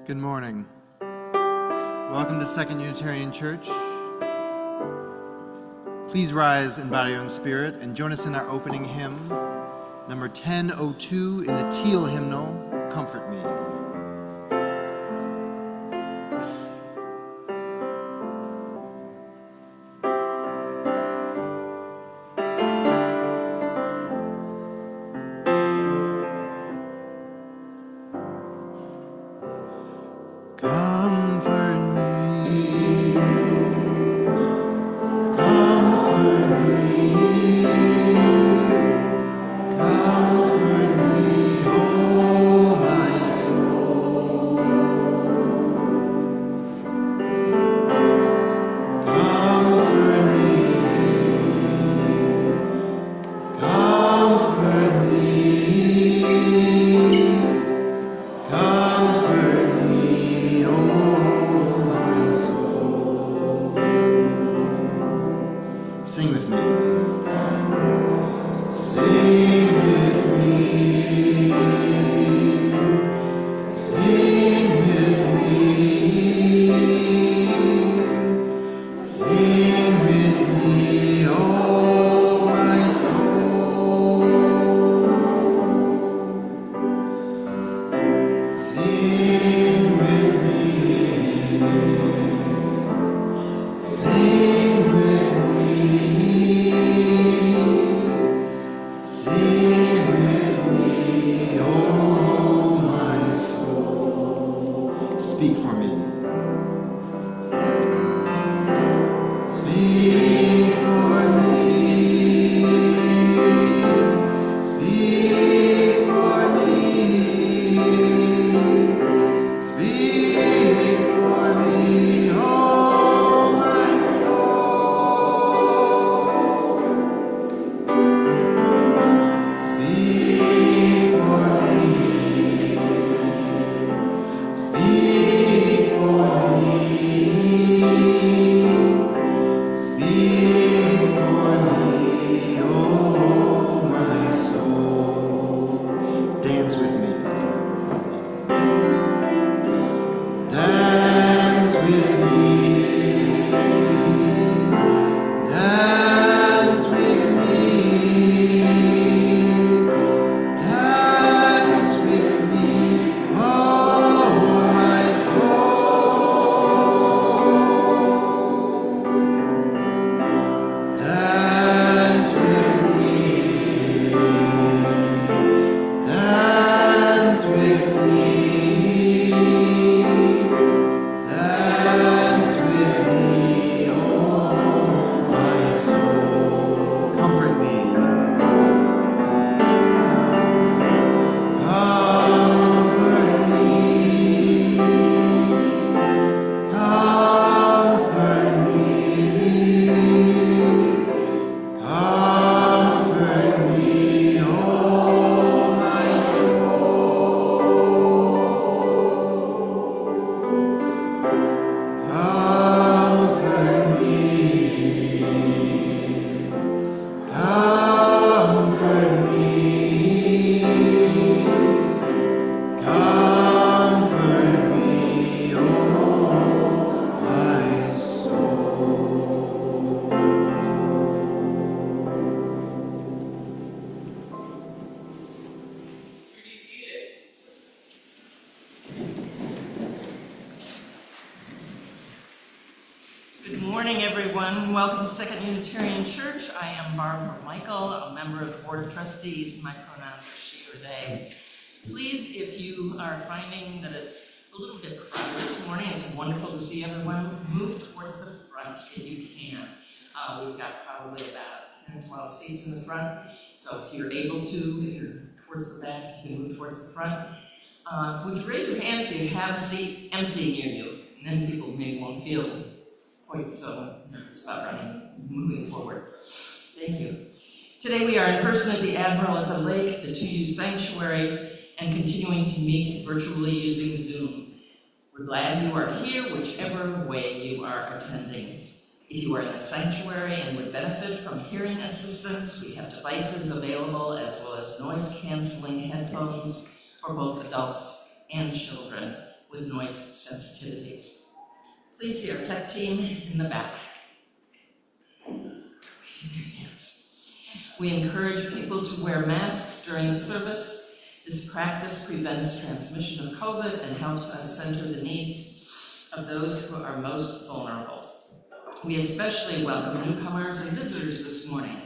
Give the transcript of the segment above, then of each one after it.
Good morning. Welcome to Second Unitarian Church. Please rise in body and spirit and join us in our opening hymn, number 1002 in the teal hymnal, Comfort Me. speak for me. Welcome to Second Unitarian Church. I am Barbara Michael, a member of the Board of Trustees. My pronouns are she or they. Please, if you are finding that it's a little bit crowded this morning, it's wonderful to see everyone, move towards the front if you can. We've got probably about 10 or 12 seats in the front, so if you're able to, if you're towards the back, you can move towards the front. Would you raise your hand if you have a seat empty near you? And then people maybe won't feel quite so nervous about moving forward. Thank you. Today we are in person at the Admiral at the Lake, the 2U Sanctuary, and continuing to meet virtually using Zoom. We're glad you are here, whichever way you are attending. If you are in a sanctuary and would benefit from hearing assistance, we have devices available as well as noise-canceling headphones for both adults and children with noise sensitivities. Please see our tech team in the back. We encourage people to wear masks during the service. This practice prevents transmission of COVID and helps us center the needs of those who are most vulnerable. We especially welcome newcomers and visitors this morning.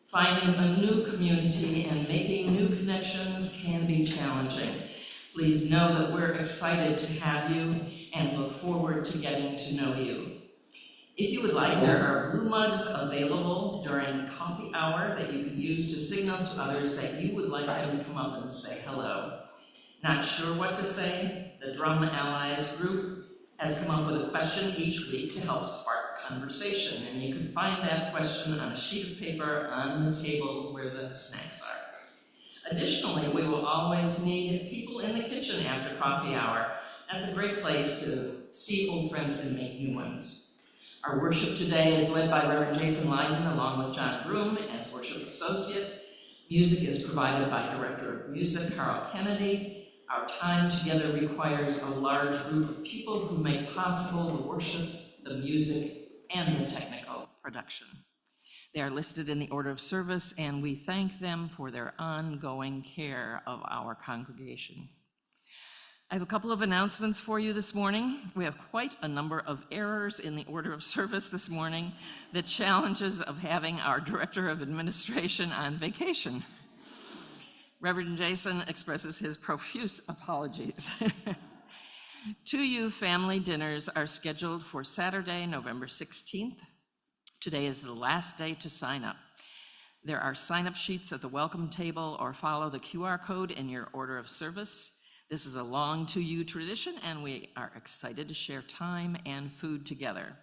Finding a new community and making new connections can be challenging. Please know that we're excited to have you and look forward to getting to know you. If you would like, there are blue mugs available during coffee hour that you can use to signal to others that you would like them to come up and say hello. Not sure what to say? The Drum Allies group has come up with a question each week to help spark conversation, and you can find that question on a sheet of paper on the table where the snacks are. Additionally, we will always need people in the kitchen after coffee hour. That's a great place to see old friends and make new ones. Our worship today is led by Reverend Jason Lyndon along with John Broom as worship associate. Music is provided by Director of Music Carl Kennedy. Our time together requires a large group of people who make possible the worship, the music, and the technical production. They are listed in the order of service, and we thank them for their ongoing care of our congregation. I have a couple of announcements for you this morning. We have quite a number of errors in the order of service this morning, the challenges of having our Director of Administration on vacation. Reverend Jason expresses his profuse apologies. 2 U family dinners are scheduled for Saturday, November 16th. Today is the last day to sign up. There are sign-up sheets at the welcome table, or follow the QR code in your order of service. This is a long 2 U tradition, and we are excited to share time and food together.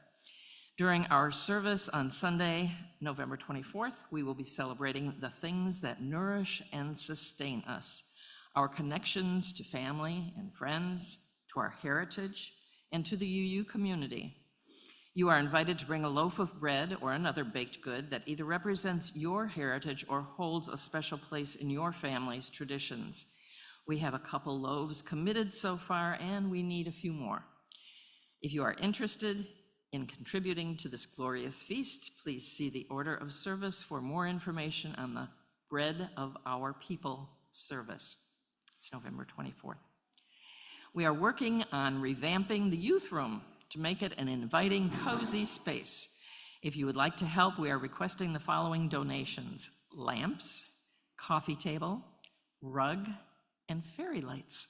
During our service on Sunday, November 24th, we will be celebrating the things that nourish and sustain us, our connections to family and friends, to our heritage, and to the UU community. You are invited to bring a loaf of bread or another baked good that either represents your heritage or holds a special place in your family's traditions. We have a couple loaves committed so far, and we need a few more. If you are interested in contributing to this glorious feast, please see the order of service for more information on the Bread of Our People service. It's November 24th. We are working on revamping the youth room to make it an inviting, cozy space. If you would like to help, we are requesting the following donations: lamps, coffee table, rug, and fairy lights.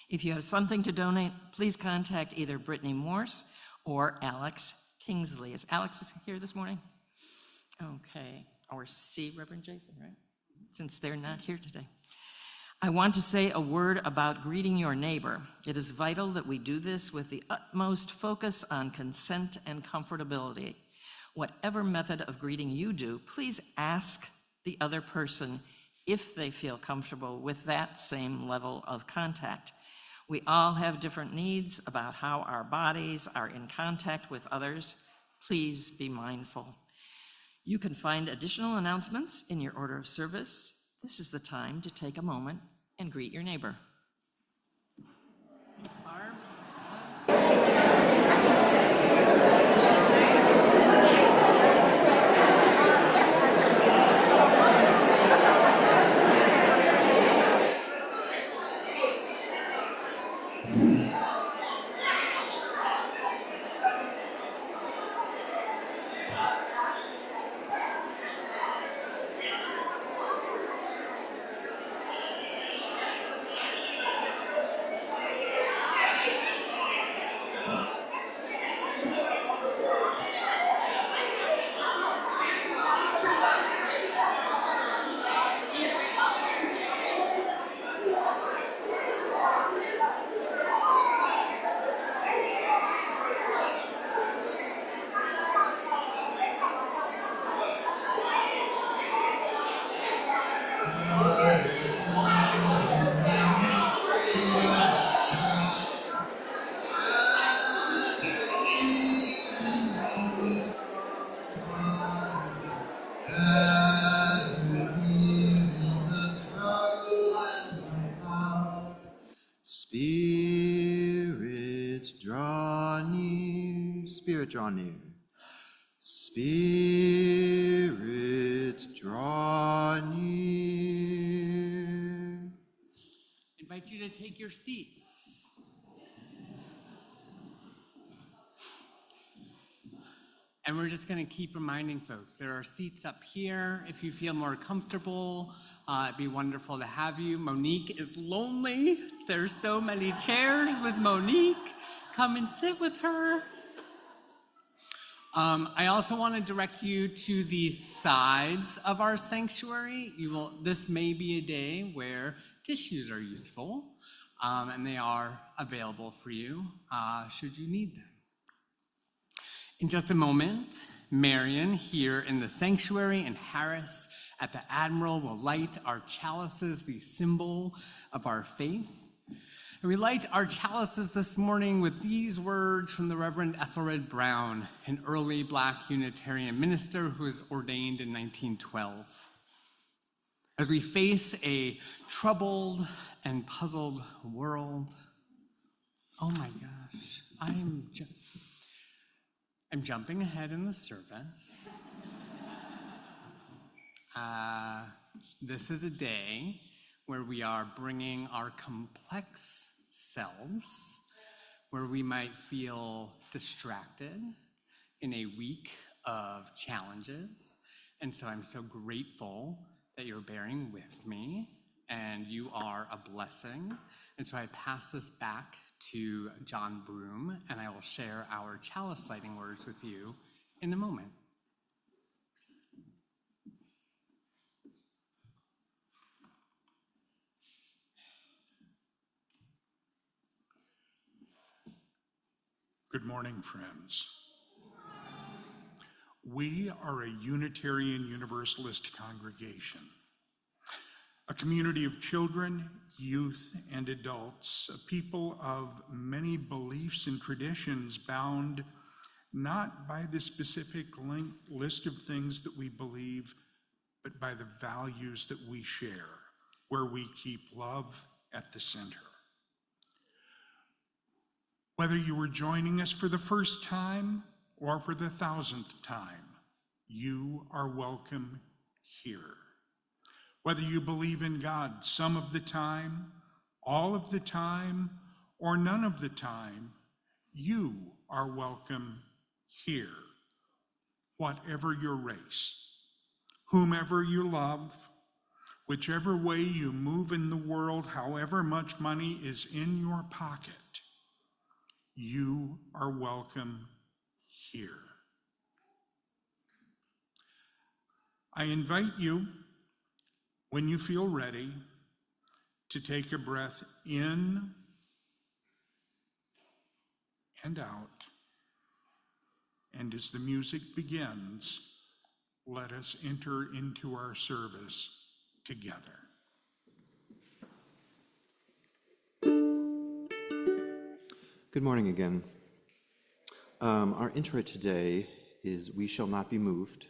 If you have something to donate, please contact either Brittany Morse or Alex Kingsley. Is Alex here this morning? Okay, or see Reverend Jason, right? Since they're not here today. I want to say a word about greeting your neighbor. It is vital that we do this with the utmost focus on consent and comfortability. Whatever method of greeting you do, please ask the other person if they feel comfortable with that same level of contact. We all have different needs about how our bodies are in contact with others. Please be mindful. You can find additional announcements in your order of service. This is the time to take a moment and greet your neighbor. Thanks, Barb. Spirit, draw near. Spirit, draw near. I invite you to take your seats. And we're just going to keep reminding folks, there are seats up here if you feel more comfortable. It'd be wonderful to have you. Monique is lonely. There's so many chairs with Monique. Come and sit with her. I also want to direct you to the sides of our sanctuary. This may be a day where tissues are useful, and they are available for you should you need them. In just a moment, Marion here in the sanctuary and Harris at the Admiral will light our chalices, the symbol of our faith. And we light our chalices this morning with these words from the Reverend Ethelred Brown, an early Black Unitarian minister who was ordained in 1912. As we face a troubled and puzzled world, oh my gosh, I'm jumping ahead in the service. This is a day where we are bringing our complex selves, where we might feel distracted in a week of challenges. And so I'm so grateful that you're bearing with me, and you are a blessing. And so I pass this back to John Broom, and I will share our chalice lighting words with you in a moment. Good morning, friends. We are a Unitarian Universalist congregation, a community of children, youth, and adults, a people of many beliefs and traditions bound not by the specific list of things that we believe, but by the values that we share, where we keep love at the center. Whether you are joining us for the first time or for the 1000th time, you are welcome here. Whether you believe in God some of the time, all of the time, or none of the time, you are welcome here. Whatever your race, whomever you love, whichever way you move in the world, however much money is in your pocket, you are welcome here. I invite you, when you feel ready, to take a breath in and out. And as the music begins, let us enter into our service together. Good morning again. Our intro today is We Shall Not Be Moved.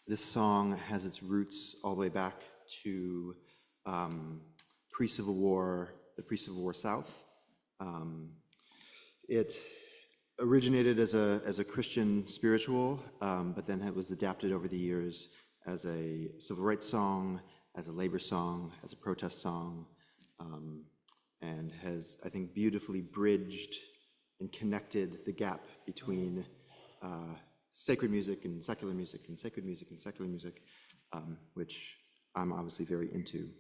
This song has its roots all the way back to pre-Civil War, the pre-Civil War South. It originated as a Christian spiritual, but then it was adapted over the years as a civil rights song, as a labor song, as a protest song, and has, I think, beautifully bridged and connected the gap between sacred music and secular music, and sacred music and secular music, which I'm obviously very into.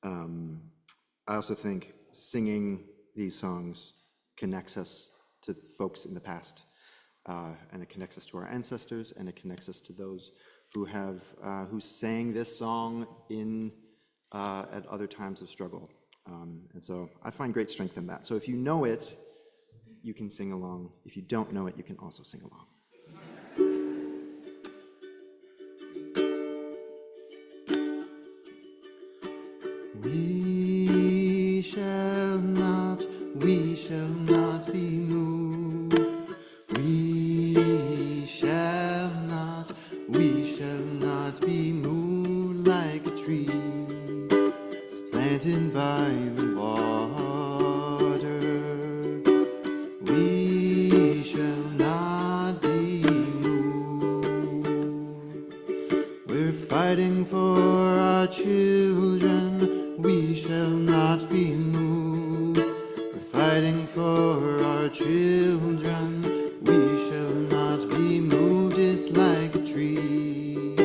I also think singing these songs connects us to folks in the past, and it connects us to our ancestors, and it connects us to those who have who sang this song in at other times of struggle. And so I find great strength in that. So if you know it, you can sing along. If you don't know it, you can also sing along. We shall not be moved. We shall not be moved like a tree planted by the water. We shall not be moved. We're fighting for our children. We shall not be moved. We're fighting for our children. We shall not be moved. It's like a tree.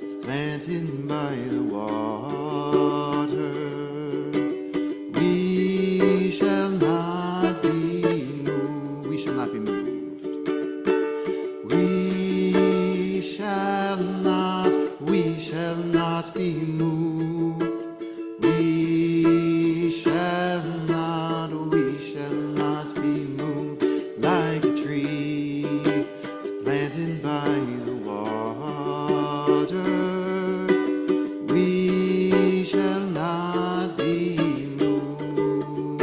It's planted by the water. We shall not be moved. We shall not be moved. We shall not be moved. We shall not be moved like a tree planted by the water. We shall not be moved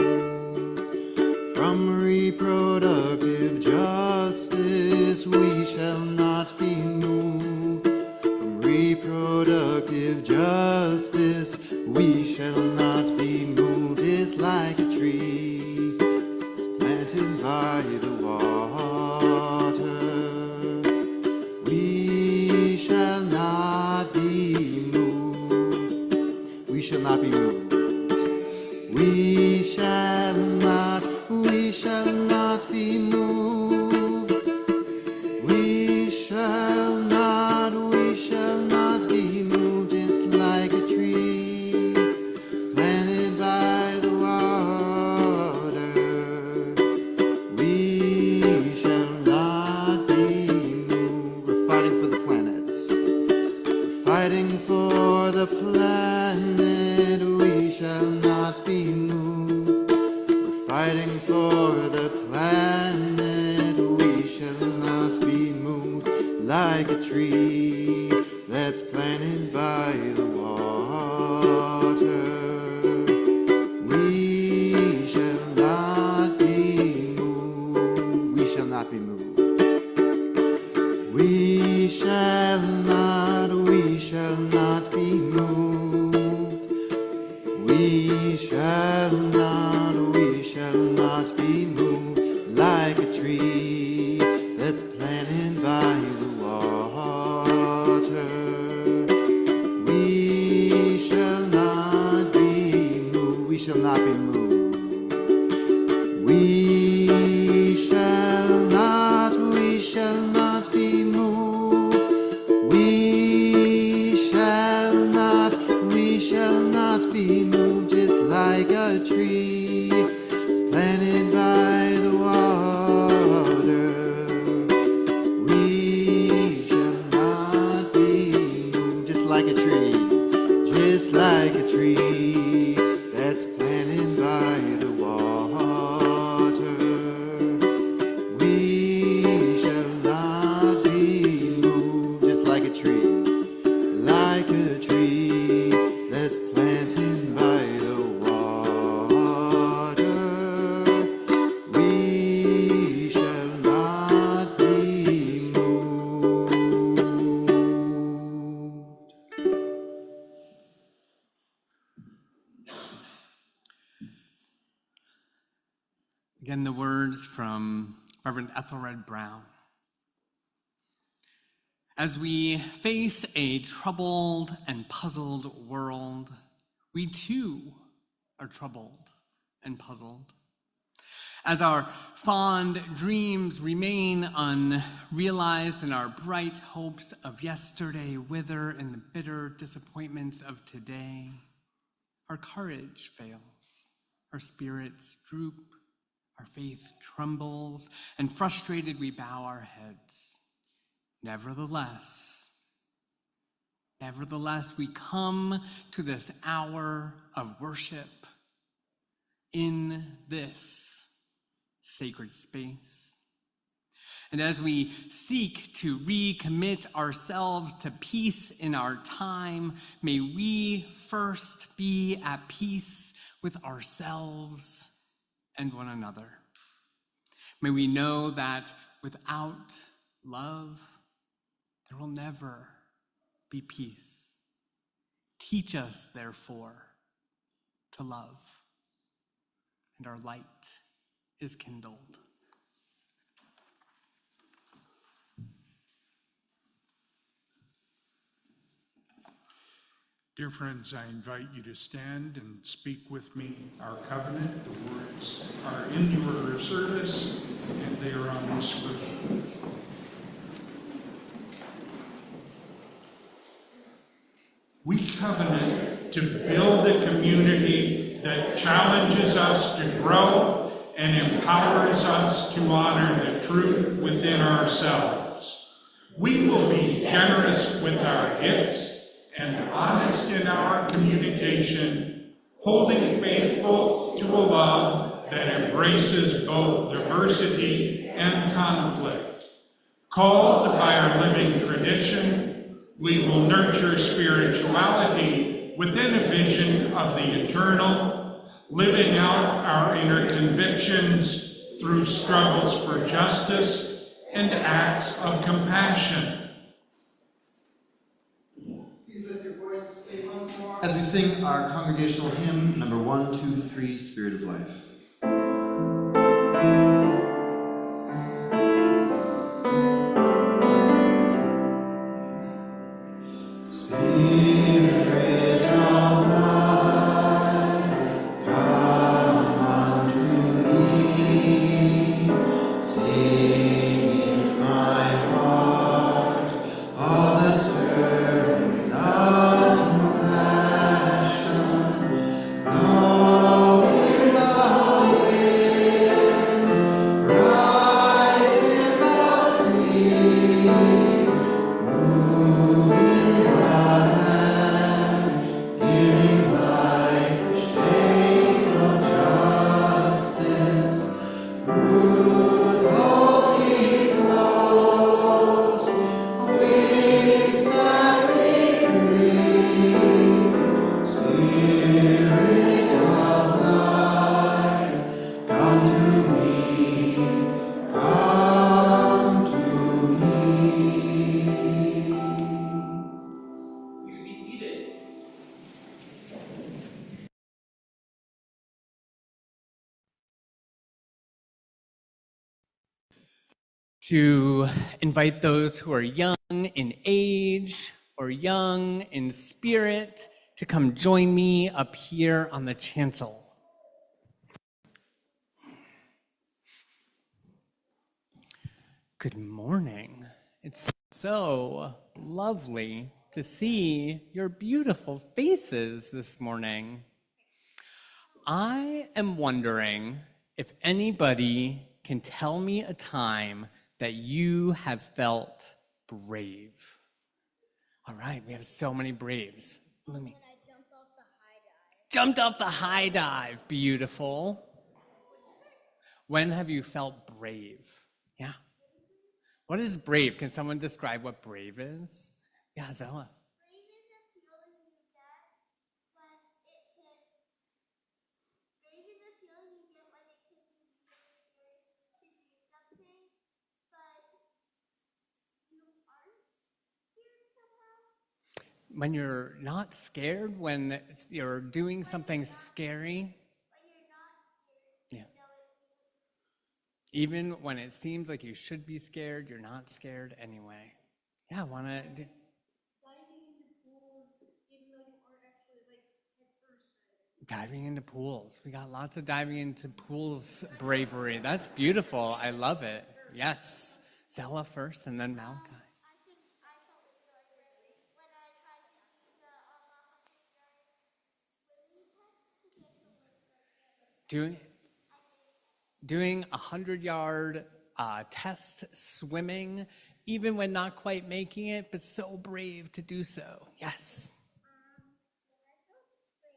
from reproductive justice. We shall not be moved from reproductive justice. We shall not be moved. It's like a tree planted by the water. We shall not be moved. We shall not be moved. We shall not be moved. We shall not be moved. It's like a tree. It's planted by the We're fighting for the planet. We shall not be moved like a tree that's planted by the water. We shall not be moved. We shall not be moved. We shall not be moved. We shall not be moved like a tree that's planted by the water. We shall not be moved. We shall not be moved. We shall not be moved. We shall not be moved, just like a tree that's planted by the water. We shall not be moved, just like a tree that's planted by the water. We shall not be moved, just like a tree that's planted by the water. We shall not be moved. Again, the words from Reverend Ethelred Brown. As we face a troubled and puzzled world, we too are troubled and puzzled. As our fond dreams remain unrealized and our bright hopes of yesterday wither in the bitter disappointments of today, our courage fails, our spirits droop, our faith trembles, and frustrated we bow our heads. Nevertheless, we come to this hour of worship in this sacred space. And as we seek to recommit ourselves to peace in our time, may we first be at peace with ourselves and one another. May we know that without love, there will never be peace. Teach us, therefore, to love, and our light is kindled. Dear friends, I invite you to stand and speak with me our covenant. The words are in the order of service, and they are on the screen. We covenant to build a community that challenges us to grow and empowers us to honor the truth within ourselves. We will be generous with our gifts and honest in our communication, holding faithful to a love that embraces both diversity and conflict. Called by our living tradition, we will nurture spirituality within a vision of the eternal, living out our inner convictions through struggles for justice and acts of compassion. As we sing our congregational hymn, number 123, Spirit of Life. Love to invite those who are young in age or young in spirit to come join me up here on the chancel. Good morning. It's so lovely to see your beautiful faces this morning. I am wondering if anybody can tell me a time that you have felt brave. All right, we have so many braves. Let me. I jumped off the high dive. Jumped off the high dive. Beautiful. When have you felt brave? Yeah. What is brave? Can someone describe what brave is? Yeah, Zella. Brave is a feeling you get when it can. Brave is a feeling you get when it can be really scary to do something, but you aren't scared somehow. When you're not scared, when you're doing something scary, When you're not scared, yeah. you know it's Even when it seems like you should be scared, you're not scared anyway. Yeah, wanna diving into pools, even though you aren't actually like head first diving. diving into pools. We got lots of diving into pools bravery. That's beautiful. I love it. Yes. Zella first and then Malachi. I felt really like when I tried to do the 100-yard swimming test to get to win. Doing 100-yard test swimming, even when not quite making it, but so brave to do so. Yes. I felt brave when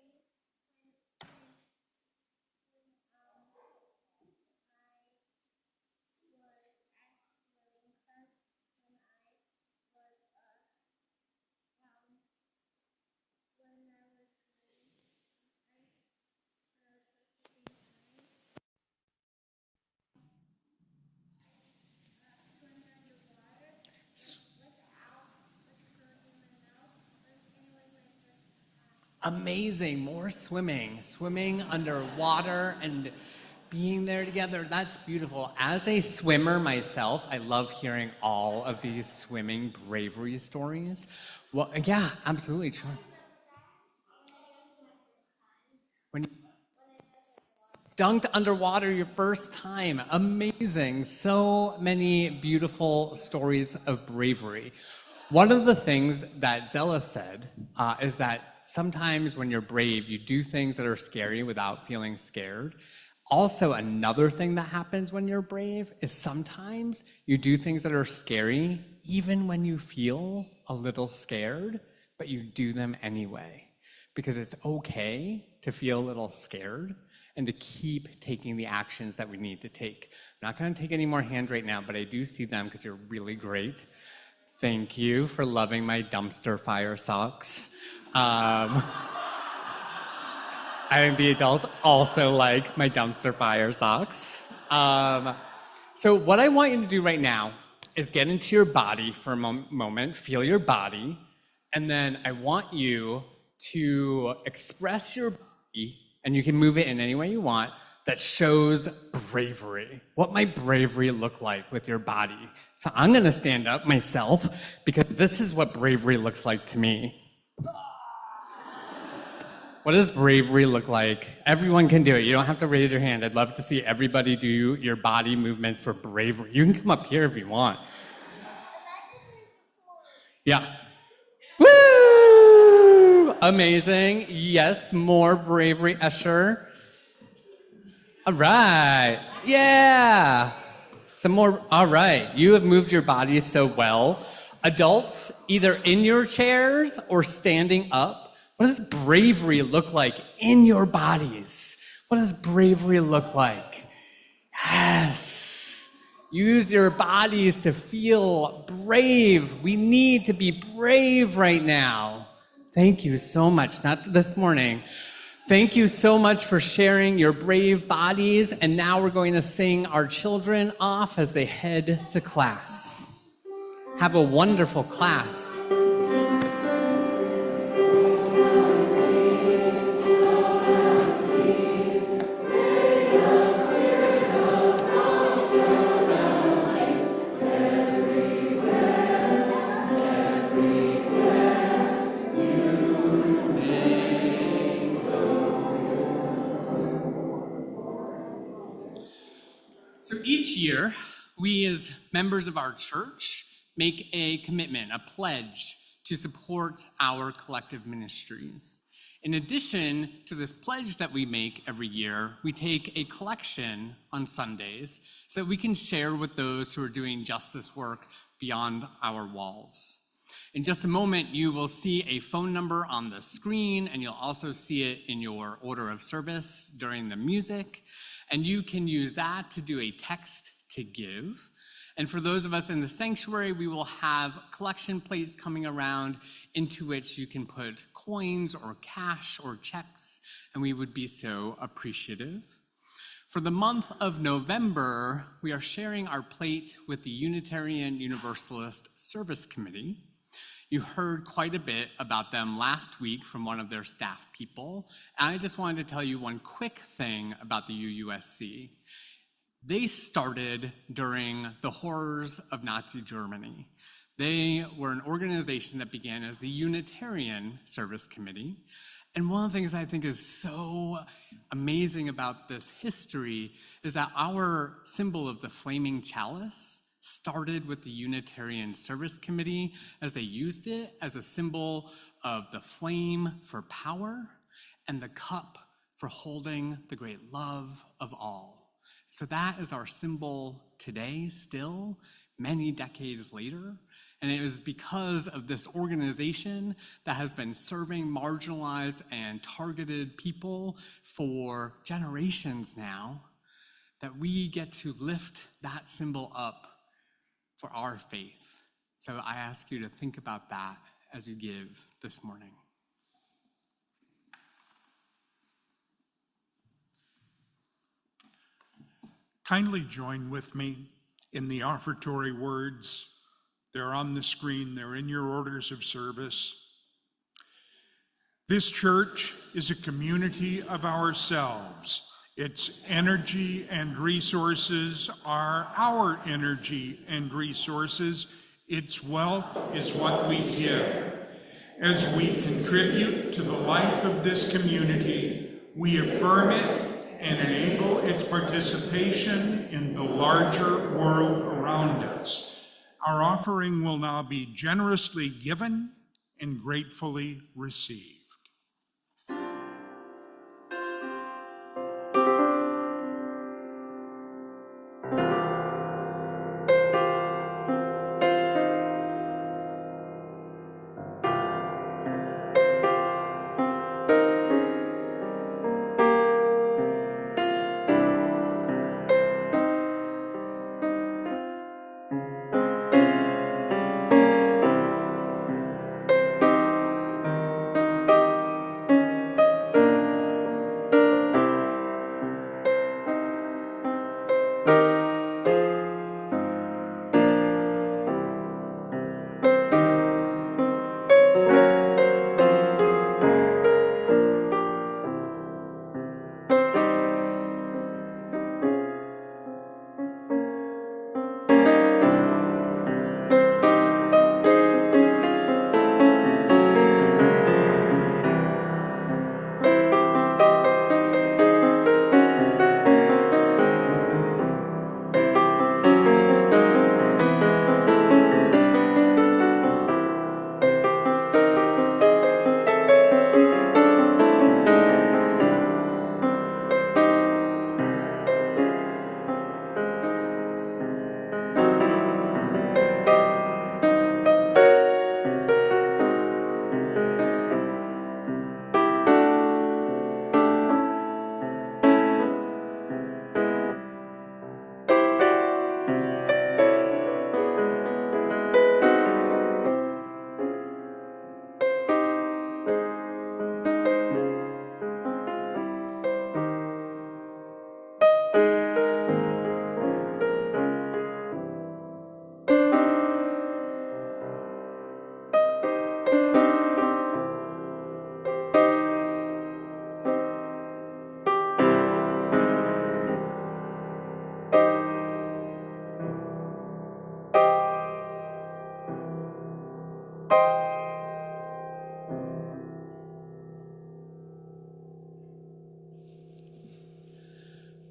Amazing. More swimming. Swimming underwater and being there together. That's beautiful. As a swimmer myself, I love hearing all of these swimming bravery stories. Well, yeah, absolutely. Sure. When you dunked underwater your first time. Amazing. So many beautiful stories of bravery. One of the things that Zella said is that sometimes when you're brave, you do things that are scary without feeling scared. Also, another thing that happens when you're brave is sometimes you do things that are scary even when you feel a little scared, but you do them anyway. Because it's okay to feel a little scared and to keep taking the actions that we need to take. I'm not going to take any more hands right now, but I do see them because you're really great. Thank you for loving my dumpster fire socks. I think the adults also like my dumpster fire socks. So what I want you to do right now is get into your body for a moment, feel your body, and then I want you to express your body, and you can move it in any way you want, that shows bravery. What might bravery look like with your body? So I'm gonna stand up myself because this is what bravery looks like to me. What does bravery look like? Everyone can do it. You don't have to raise your hand. I'd love to see everybody do your body movements for bravery. You can come up here if you want. Yeah. Woo! Amazing. Yes, more bravery, Escher. All right. Yeah. Some more. All right. You have moved your bodies so well. Adults, either in your chairs or standing up. What does bravery look like in your bodies? What does bravery look like? Yes. Use your bodies to feel brave. We need to be brave right now. Thank you so much. Not this morning. Thank you so much for sharing your brave bodies. And now we're going to sing our children off as they head to class. Have a wonderful class. So each year, we as members of our church make a commitment, a pledge to support our collective ministries. In addition to this pledge that we make every year, we take a collection on Sundays so that we can share with those who are doing justice work beyond our walls. In just a moment, you will see a phone number on the screen, and you'll also see it in your order of service during the music. And you can use that to do a text to give. And for those of us in the sanctuary, we will have collection plates coming around into which you can put coins or cash or checks, and we would be so appreciative. For the month of November, we are sharing our plate with the Unitarian Universalist Service Committee. You heard quite a bit about them last week from one of their staff people. And I just wanted to tell you one quick thing about the UUSC. They started during the horrors of Nazi Germany. They were an organization that began as the Unitarian Service Committee. And one of the things I think is so amazing about this history is that our symbol of the flaming chalice started with the Unitarian Service Committee as they used it as a symbol of the flame for power and the cup for holding the great love of all. So that is our symbol today, still, many decades later. And it is because of this organization that has been serving marginalized and targeted people for generations now that we get to lift that symbol up for our faith. So I ask you to think about that as you give this morning. Kindly join with me in the offertory words. They're on the screen, they're in your orders of service. This church is a community of ourselves. Its energy and resources are our energy and resources. Its wealth is what we give. As we contribute to the life of this community, we affirm it and enable its participation in the larger world around us. Our offering will now be generously given and gratefully received.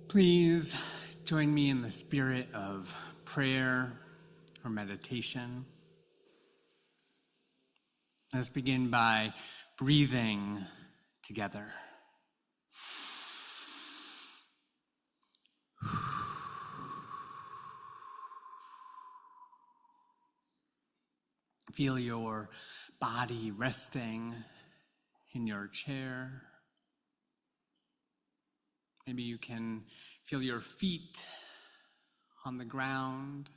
Please join me in the spirit of prayer or meditation. Let's begin by breathing together. Feel your body resting in your chair. Maybe you can feel your feet on the ground.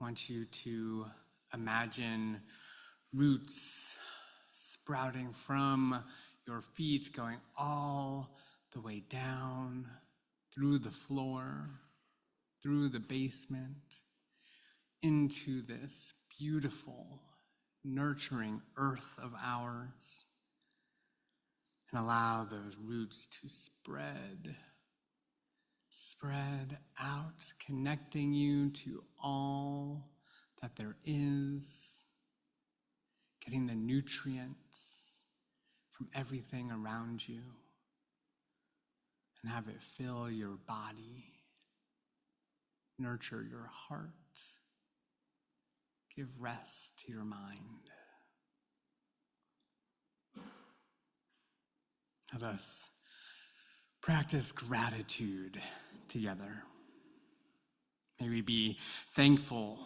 I want you to imagine roots sprouting from your feet, going all the way down, through the floor, through the basement, into this beautiful, nurturing earth of ours. And allow those roots to spread out, connecting you to all that there is, getting the nutrients from everything around you, and have it fill your body, nurture your heart, give rest to your mind. Let us practice gratitude together. May we be thankful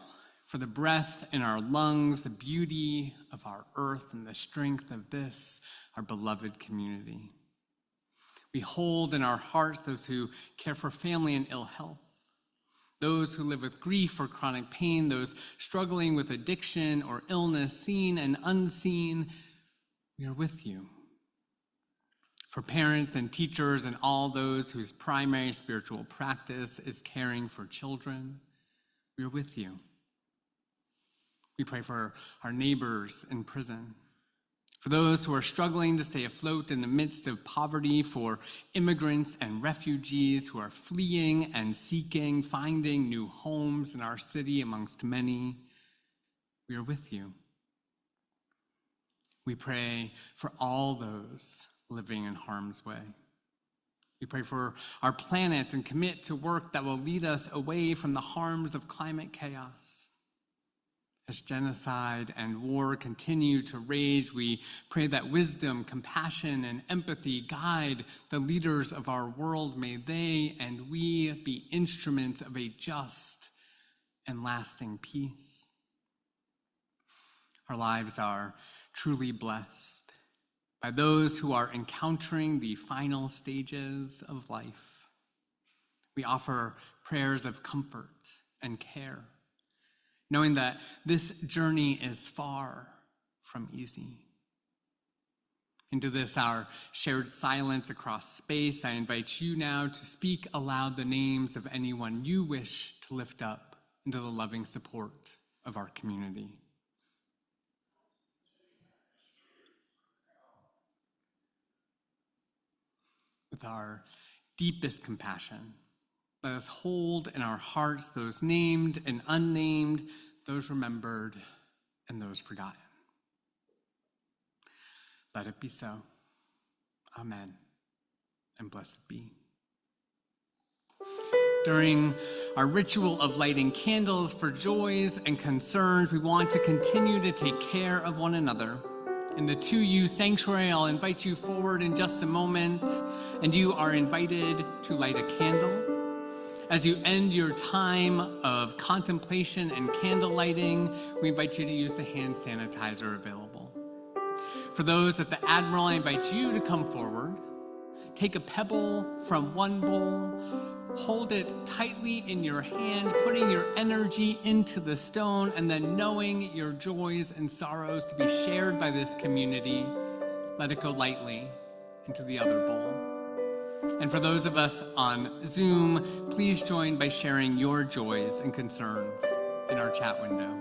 for the breath in our lungs, the beauty of our earth, and the strength of this, our beloved community. We hold in our hearts those who care for family in ill health, those who live with grief or chronic pain, those struggling with addiction or illness, seen and unseen. We are with you. For parents and teachers and all those whose primary spiritual practice is caring for children, we are with you. We pray for our neighbors in prison, for those who are struggling to stay afloat in the midst of poverty, for immigrants and refugees who are fleeing and seeking, finding new homes in our city amongst many. We are with you. We pray for all those living in harm's way. We pray for our planet and commit to work that will lead us away from the harms of climate chaos. As genocide and war continue to rage, we pray that wisdom, compassion, and empathy guide the leaders of our world. May they and we be instruments of a just and lasting peace. Our lives are truly blessed by those who are encountering the final stages of life. We offer prayers of comfort and care, knowing that this journey is far from easy. Into this, our shared silence across space, I invite you now to speak aloud the names of anyone you wish to lift up into the loving support of our community. With our deepest compassion, let us hold in our hearts those named and unnamed, those remembered and those forgotten. Let it be so. Amen, and blessed be. During our ritual of lighting candles for joys and concerns, we want to continue to take care of one another. In the 2U sanctuary, I'll invite you forward in just a moment, and you are invited to light a candle. As you end your time of contemplation and candle lighting, we invite you to use the hand sanitizer available. For those at the Admiral, I invite you to come forward. Take a pebble from one bowl, hold it tightly in your hand, putting your energy into the stone, and then knowing your joys and sorrows to be shared by this community, let it go lightly into the other bowl. And for those of us on Zoom, please join by sharing your joys and concerns in our chat window.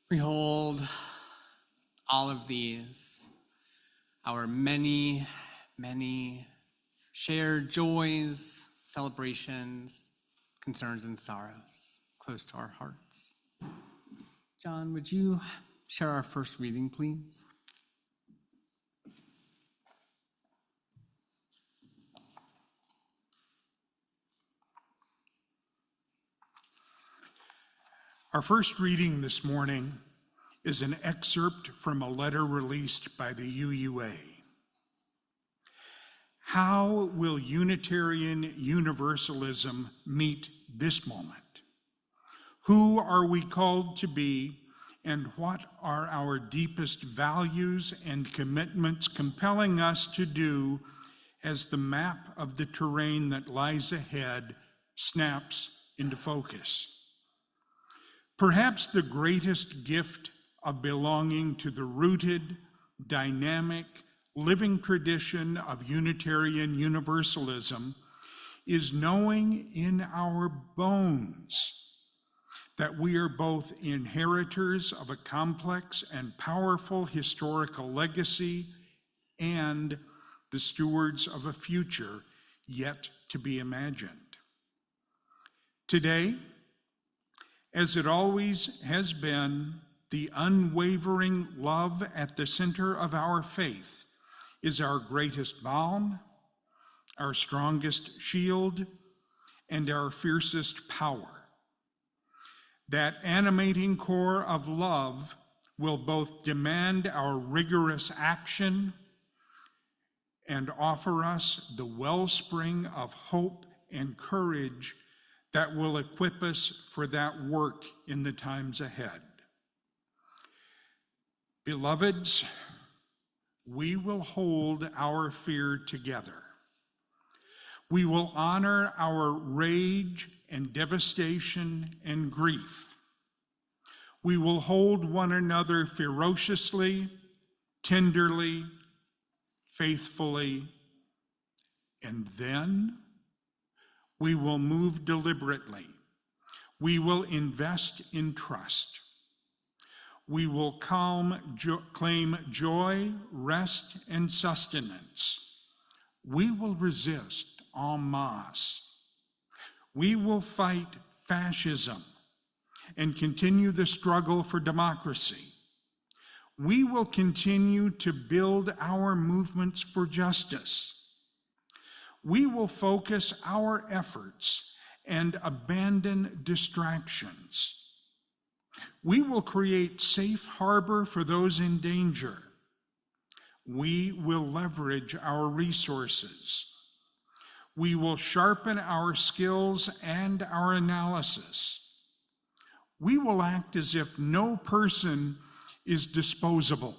We hold all of these, our many, many shared joys, celebrations, concerns, and sorrows close to our hearts. John, would you share our first reading, please? Our first reading this morning is an excerpt from a letter released by the UUA. How will Unitarian Universalism meet this moment? Who are we called to be, and what are our deepest values and commitments compelling us to do as the map of the terrain that lies ahead snaps into focus? Perhaps the greatest gift of belonging to the rooted, dynamic, living tradition of Unitarian Universalism is knowing in our bones that we are both inheritors of a complex and powerful historical legacy and the stewards of a future yet to be imagined. Today, as it always has been, the unwavering love at the center of our faith is our greatest balm, our strongest shield, and our fiercest power. That animating core of love will both demand our rigorous action and offer us the wellspring of hope and courage that will equip us for that work in the times ahead. Beloveds, we will hold our fear together. We will honor our rage and devastation and grief. We will hold one another ferociously, tenderly, faithfully, and then we will move deliberately. We will invest in trust. We will claim joy, rest, and sustenance. We will resist en masse. We will fight fascism and continue the struggle for democracy. We will continue to build our movements for justice. We will focus our efforts and abandon distractions. We will create safe harbor for those in danger. We will leverage our resources. We will sharpen our skills and our analysis. We will act as if no person is disposable.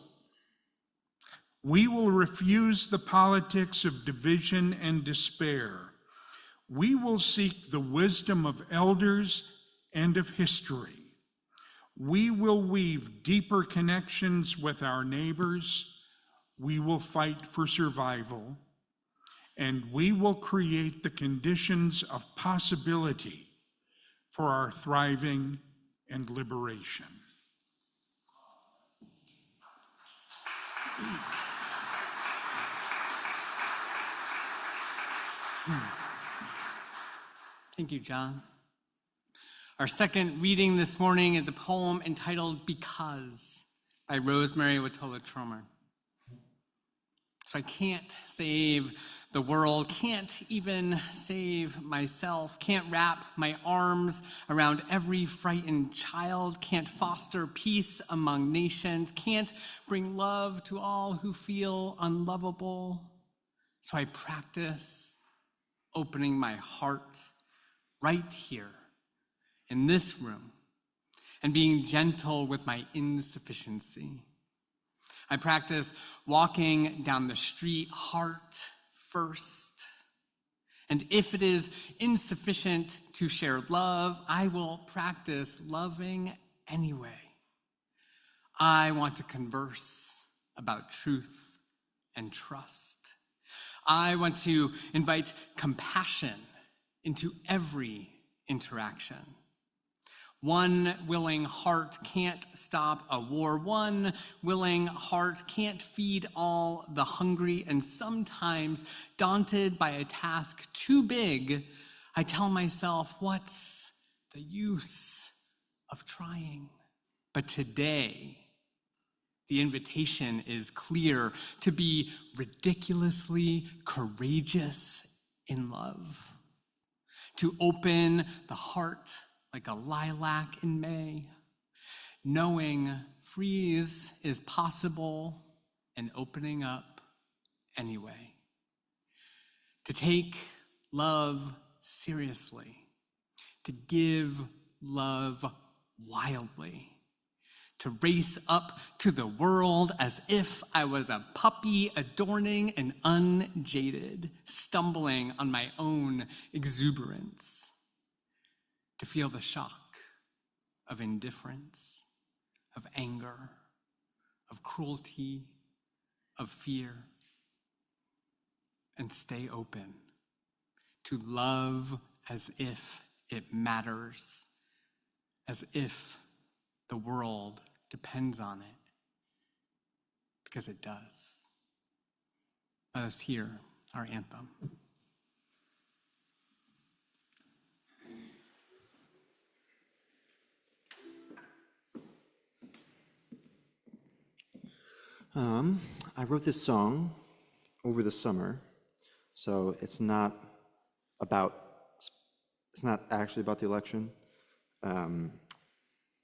We will refuse the politics of division and despair. We will seek the wisdom of elders and of history. We will weave deeper connections with our neighbors. We will fight for survival. And we will create the conditions of possibility for our thriving and liberation. Thank you, John. Our second reading this morning is a poem entitled Because by Rosemary Watola Tromer. So I can't save the world, can't even save myself, can't wrap my arms around every frightened child, can't foster peace among nations, can't bring love to all who feel unlovable. So I practice opening my heart right here in this room and being gentle with my insufficiency. I practice walking down the street heart first. And if it is insufficient to share love, I will practice loving anyway. I want to converse about truth and trust. I want to invite compassion into every interaction. One willing heart can't stop a war. One willing heart can't feed all the hungry. And sometimes, daunted by a task too big, I tell myself, what's the use of trying? But today, the invitation is clear: to be ridiculously courageous in love, to open the heart like a lilac in May, knowing freeze is possible and opening up anyway, to take love seriously, to give love wildly, to race up to the world as if I was a puppy adorning and unjaded, stumbling on my own exuberance, to feel the shock of indifference, of anger, of cruelty, of fear, and stay open, to love as if it matters, as if the world depends on it, because it does. Let us hear our anthem. I wrote this song over the summer, so it's not actually about the election, or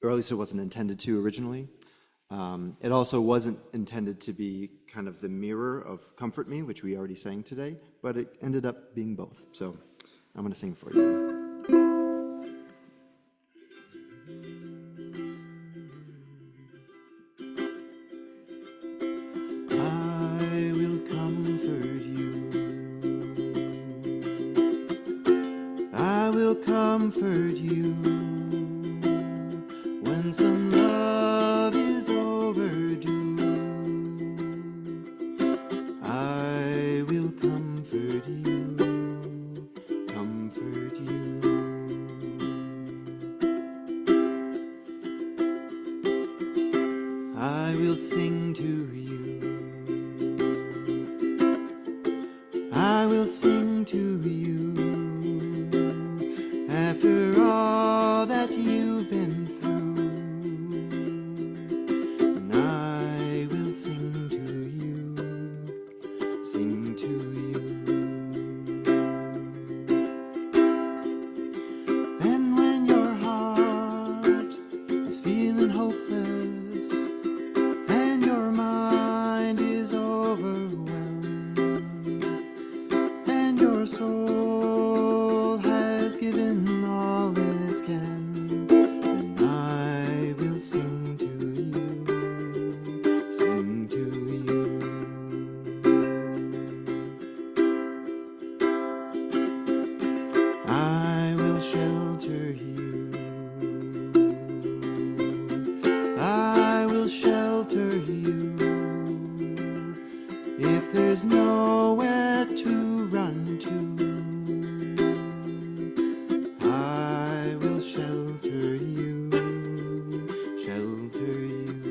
at least it wasn't intended to originally. It also wasn't intended to be kind of the mirror of Comfort Me, which we already sang today, but it ended up being both. So I'm going to sing for you. I will comfort you. I will comfort you when some love is overdue. I will comfort you, comfort you. I will sing to you. I will sing to you after all that you've been through, and I will sing to you, sing to you. And when your heart is feeling hopeless and your mind is overwhelmed, and your soul has given all it can, then I will sing to you, sing to you. I will shelter you. I will shelter you. If there's nowhere to run to, I will shelter you, shelter you.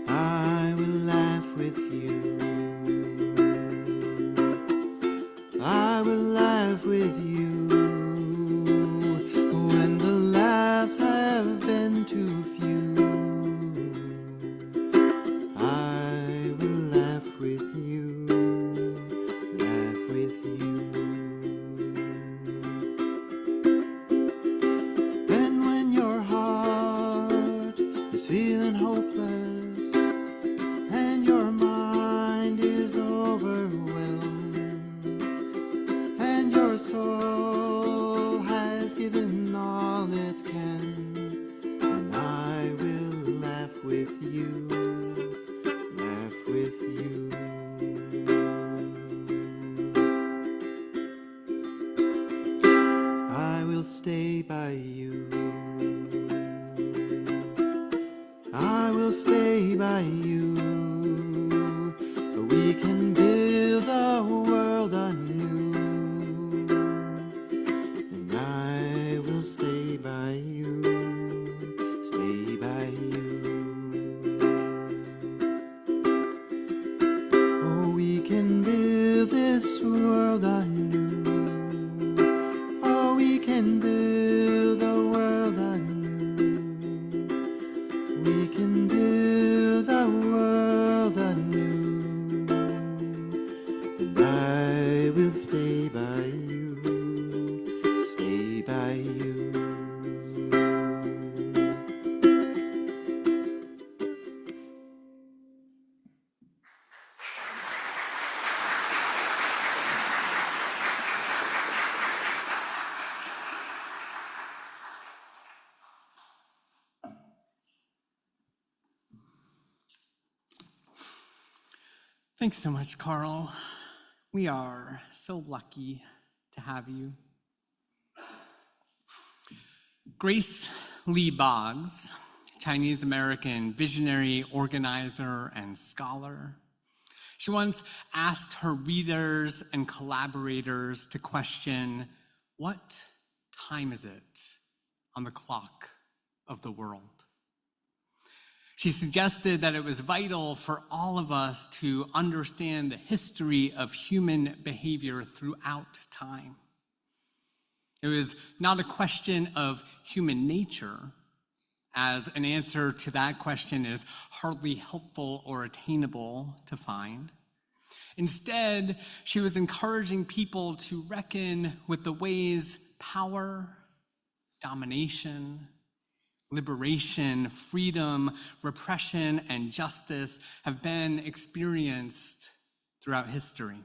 I will laugh with you. I will laugh with you when the laughs have been too few. I will laugh with you, laugh with you. And when your heart is feeling hopeless and your mind is overwhelmed and your soul has given all it can, and I will laugh with you, laugh with you. I will stay by you. I will stay by you. We can build the world anew. this world anew. Oh, we can build a world anew. We can build a world anew. And I will stay by you, stay by you. Thanks so much, Carl. We are so lucky to have you. Grace Lee Boggs, Chinese-American visionary, organizer, and scholar. She once asked her readers and collaborators to question, what time is it on the clock of the world? She suggested that it was vital for all of us to understand the history of human behavior throughout time. It was not a question of human nature, as an answer to that question is hardly helpful or attainable to find. Instead, she was encouraging people to reckon with the ways power, domination, liberation, freedom, repression, and justice have been experienced throughout history.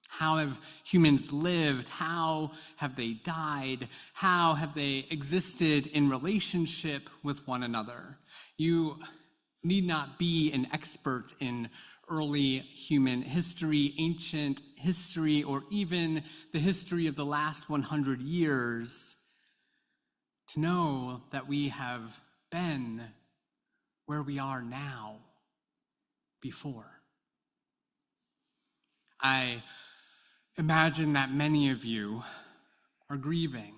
How have humans lived? How have they died? How have they existed in relationship with one another? You need not be an expert in early human history, ancient history, or even the history of the last 100 years to know that we have been where we are now before. I imagine that many of you are grieving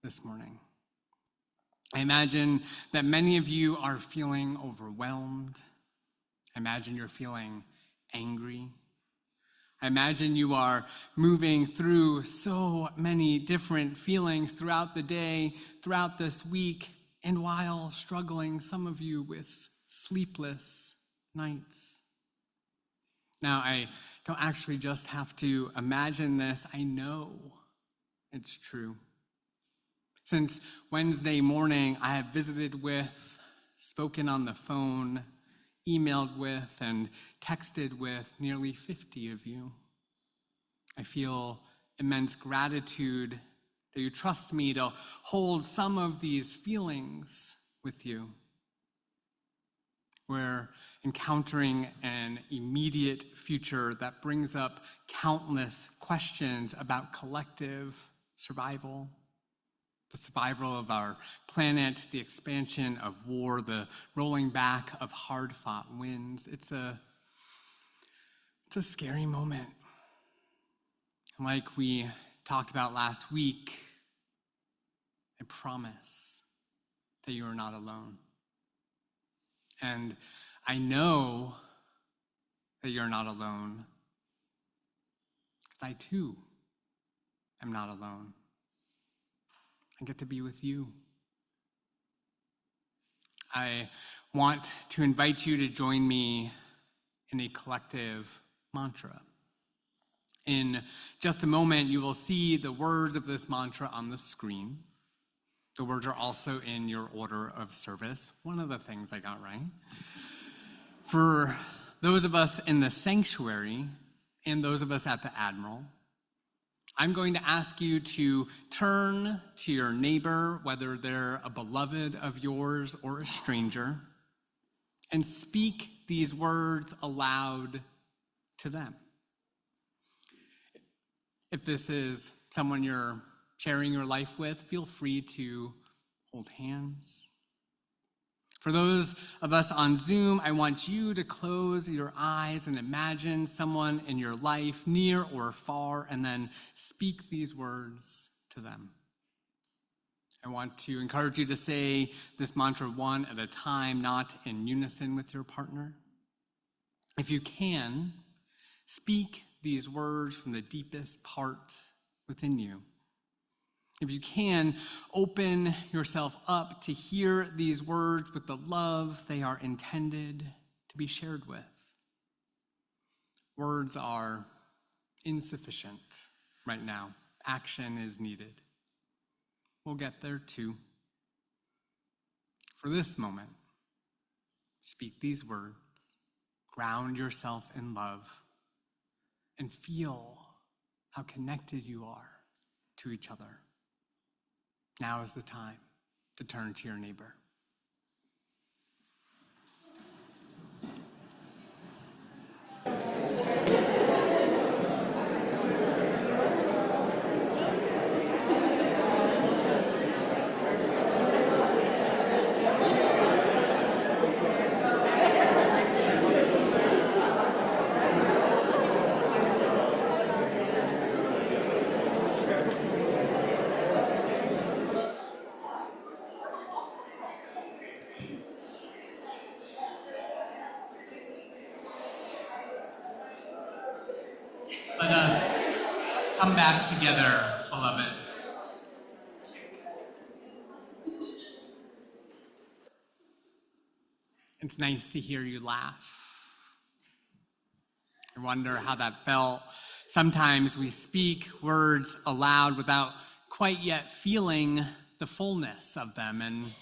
this morning. I imagine that many of you are feeling overwhelmed. I imagine you're feeling angry. I imagine you are moving through so many different feelings throughout the day, throughout this week, and while struggling, some of you with sleepless nights. Now, I don't actually just have to imagine this. I know it's true. Since Wednesday morning, I have visited with, spoken on the phone, emailed with, and texted with nearly 50 of you. I feel immense gratitude that you trust me to hold some of these feelings with you. We're encountering an immediate future that brings up countless questions about collective survival, the survival of our planet, the expansion of war, the rolling back of hard-fought wins. It's a scary moment. Like we talked about last week, I promise that you are not alone. And I know that you're not alone, because I too am not alone. I get to be with you. I want to invite you to join me in a collective mantra. In just a moment, you will see the words of this mantra on the screen. The words are also in your order of service. One of the things I got right. For those of us in the sanctuary and those of us at the Admiral, I'm going to ask you to turn to your neighbor, whether they're a beloved of yours or a stranger, and speak these words aloud to them. If this is someone you're sharing your life with, feel free to hold hands. For those of us on Zoom, I want you to close your eyes and imagine someone in your life, near or far, and then speak these words to them. I want to encourage you to say this mantra one at a time, not in unison with your partner. If you can, speak these words from the deepest part within you. If you can, open yourself up to hear these words with the love they are intended to be shared with. Words are insufficient right now. Action is needed. We'll get there too. For this moment, speak these words, ground yourself in love, and feel how connected you are to each other. Now is the time to turn to your neighbor. Let us come back together, beloveds. It's nice to hear you laugh. I wonder how that felt. Sometimes we speak words aloud without quite yet feeling the fullness of them, and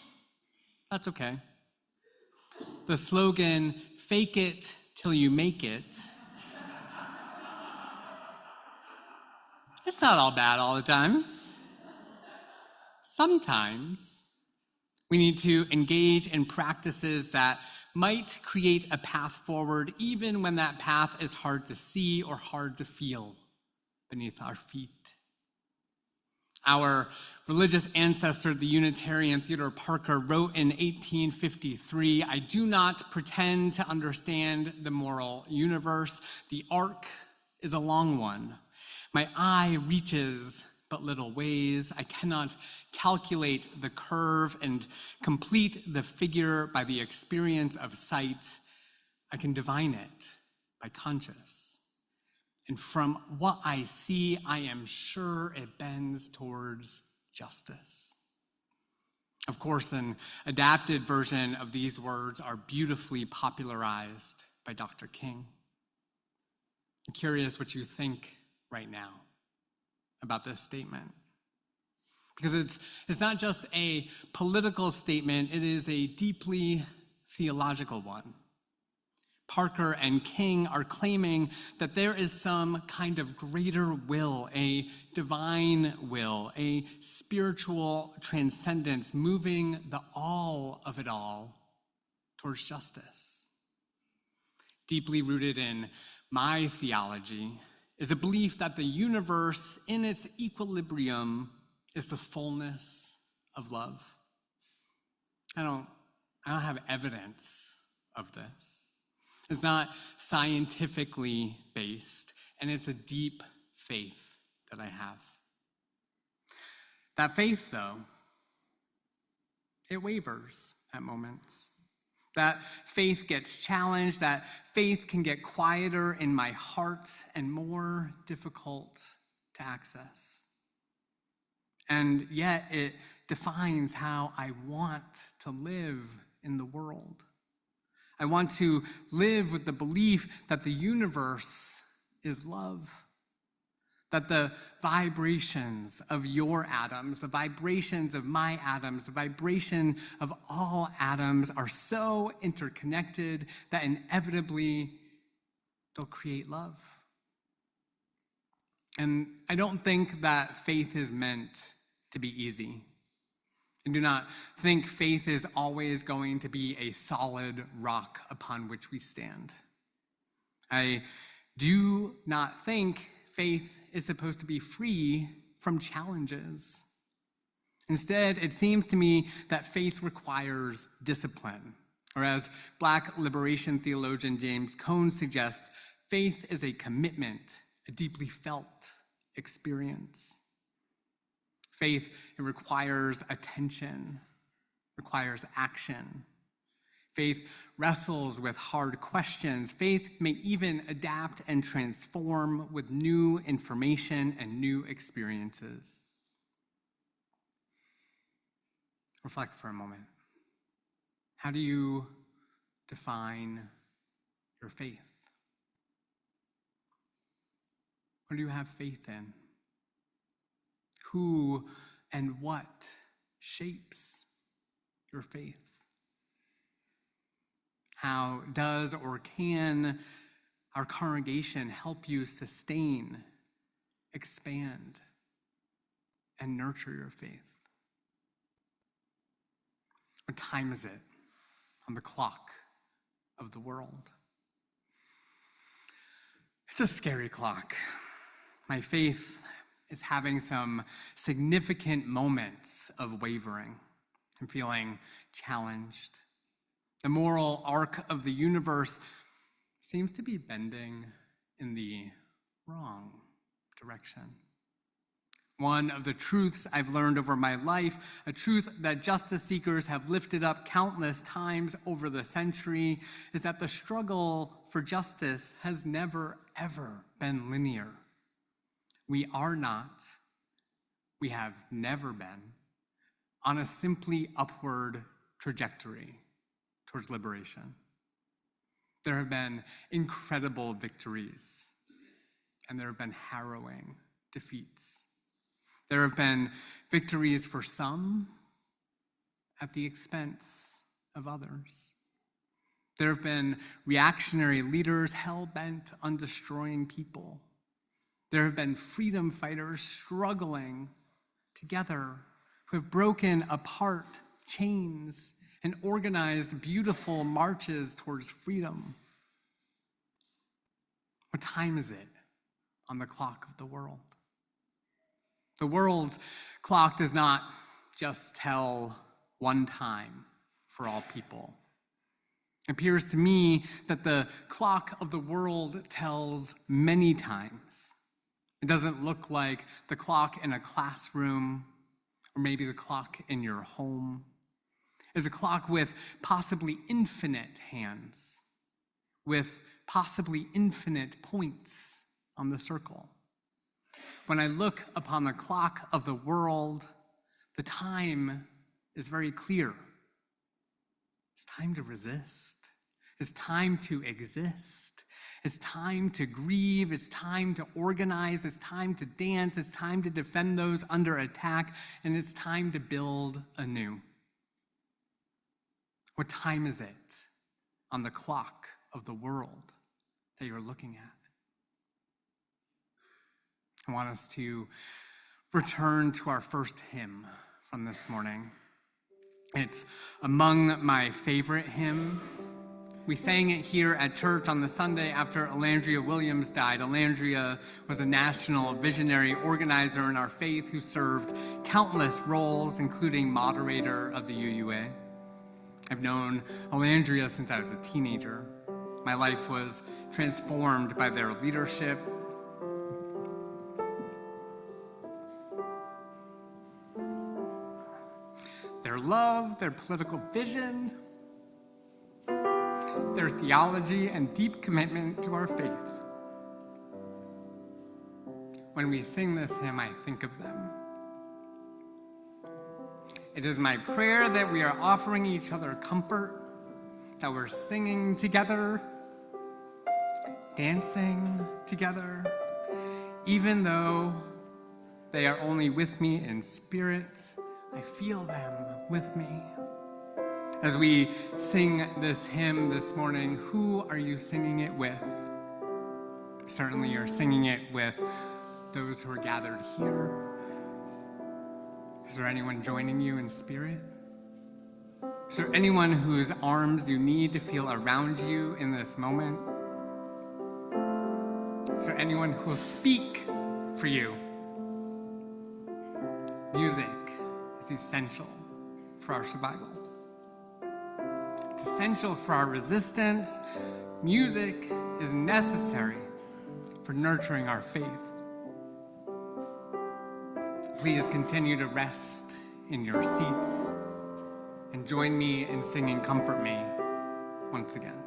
that's okay. The slogan, "Fake it till you make it," it's not all bad all the time. Sometimes we need to engage in practices that might create a path forward, even when that path is hard to see or hard to feel beneath our feet. Our religious ancestor, the Unitarian Theodore Parker, wrote in 1853, "I do not pretend to understand the moral universe. The arc is a long one. My eye reaches but little ways. I cannot calculate the curve and complete the figure by the experience of sight. I can divine it by conscience. And from what I see, I am sure it bends towards justice." Of course, an adapted version of these words are beautifully popularized by Dr. King. I'm curious what you think right now about this statement. Because it's not just a political statement, it is a deeply theological one. Parker and King are claiming that there is some kind of greater will, a divine will, a spiritual transcendence moving the all of it all towards justice. Deeply rooted in my theology is a belief that the universe in its equilibrium is the fullness of love. I don't have evidence of this. It's not scientifically based, and it's a deep faith that I have. That faith, though, it wavers at moments. That faith gets challenged, that faith can get quieter in my heart and more difficult to access. And yet it defines how I want to live in the world. I want to live with the belief that the universe is love. That the vibrations of your atoms, the vibrations of my atoms, the vibration of all atoms are so interconnected that inevitably they'll create love. And I don't think that faith is meant to be easy. I do not think faith is always going to be a solid rock upon which we stand. I do not think faith is supposed to be free from challenges. Instead, it seems to me that faith requires discipline. Or as Black liberation theologian James Cone suggests, faith is a commitment, a deeply felt experience. Faith, it requires attention, requires action. Faith wrestles with hard questions. Faith may even adapt and transform with new information and new experiences. Reflect for a moment. How do you define your faith? What do you have faith in? Who and what shapes your faith? How does or can our congregation help you sustain, expand, and nurture your faith? What time is it on the clock of the world? It's a scary clock. My faith is having some significant moments of wavering and feeling challenged. The moral arc of the universe seems to be bending in the wrong direction. One of the truths I've learned over my life, a truth that justice seekers have lifted up countless times over the century, is that the struggle for justice has never, ever been linear. We are not, we have never been, on a simply upward trajectory towards liberation. There have been incredible victories, and there have been harrowing defeats. There have been victories for some at the expense of others. There have been reactionary leaders hell-bent on destroying people. There have been freedom fighters struggling together who have broken apart chains and organized beautiful marches towards freedom. What time is it on the clock of the world? The world's clock does not just tell one time for all people. It appears to me that the clock of the world tells many times. It doesn't look like the clock in a classroom or maybe the clock in your home. It's a clock with possibly infinite hands, with possibly infinite points on the circle. When I look upon the clock of the world, the time is very clear. It's time to resist. It's time to exist. It's time to grieve. It's time to organize. It's time to dance. It's time to defend those under attack. And it's time to build anew. What time is it on the clock of the world that you're looking at? I want us to return to our first hymn from this morning. It's among my favorite hymns. We sang it here at church on the Sunday after Elandria Williams died. Elandria was a national visionary organizer in our faith who served countless roles, including moderator of the UUA. I've known Elandria since I was a teenager. My life was transformed by their leadership. Their love, their political vision, their theology, and deep commitment to our faith. When we sing this hymn, I think of them. It is my prayer that we are offering each other comfort, that we're singing together, dancing together, even though they are only with me in spirit. I feel them with me. As we sing this hymn this morning, who are you singing it with? Certainly you're singing it with those who are gathered here. Is there anyone joining you in spirit? Is there anyone whose arms you need to feel around you in this moment? Is there anyone who will speak for you? Music is essential for our survival. It's essential for our resistance. Music is necessary for nurturing our faith. Please continue to rest in your seats and join me in singing Comfort Me once again.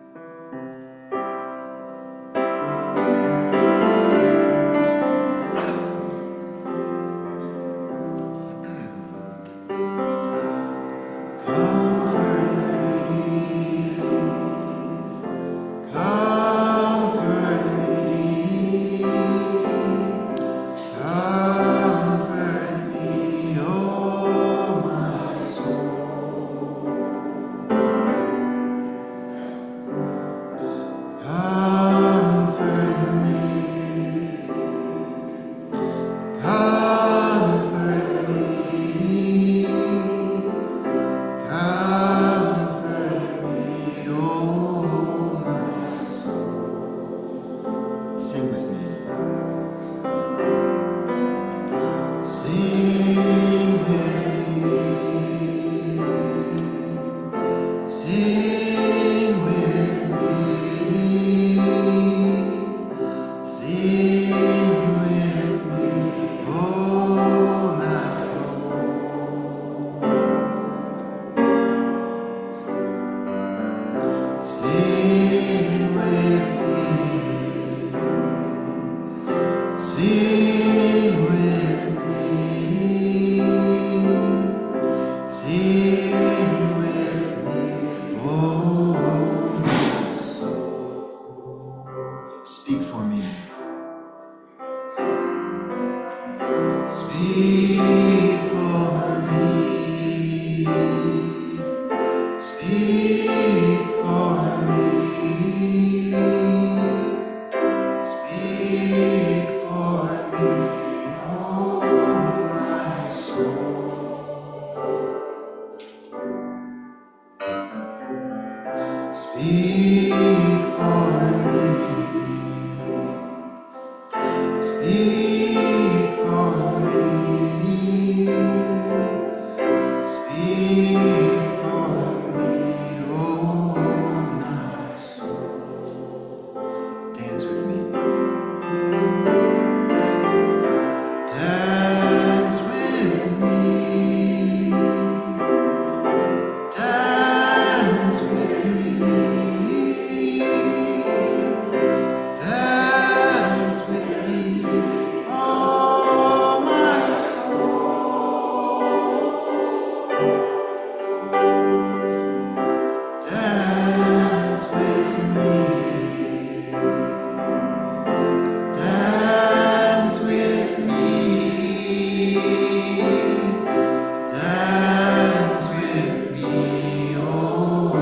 Sing with me. Speak for me. Speak for me. Speak for me. Speak for me. Oh, my soul. Speak for me. Speak for me. Speak for me, oh my soul. Dance with me. Dance with me. Dance with me. Dance with me, oh my soul. Dance with me. Dance with me. Dance with me, oh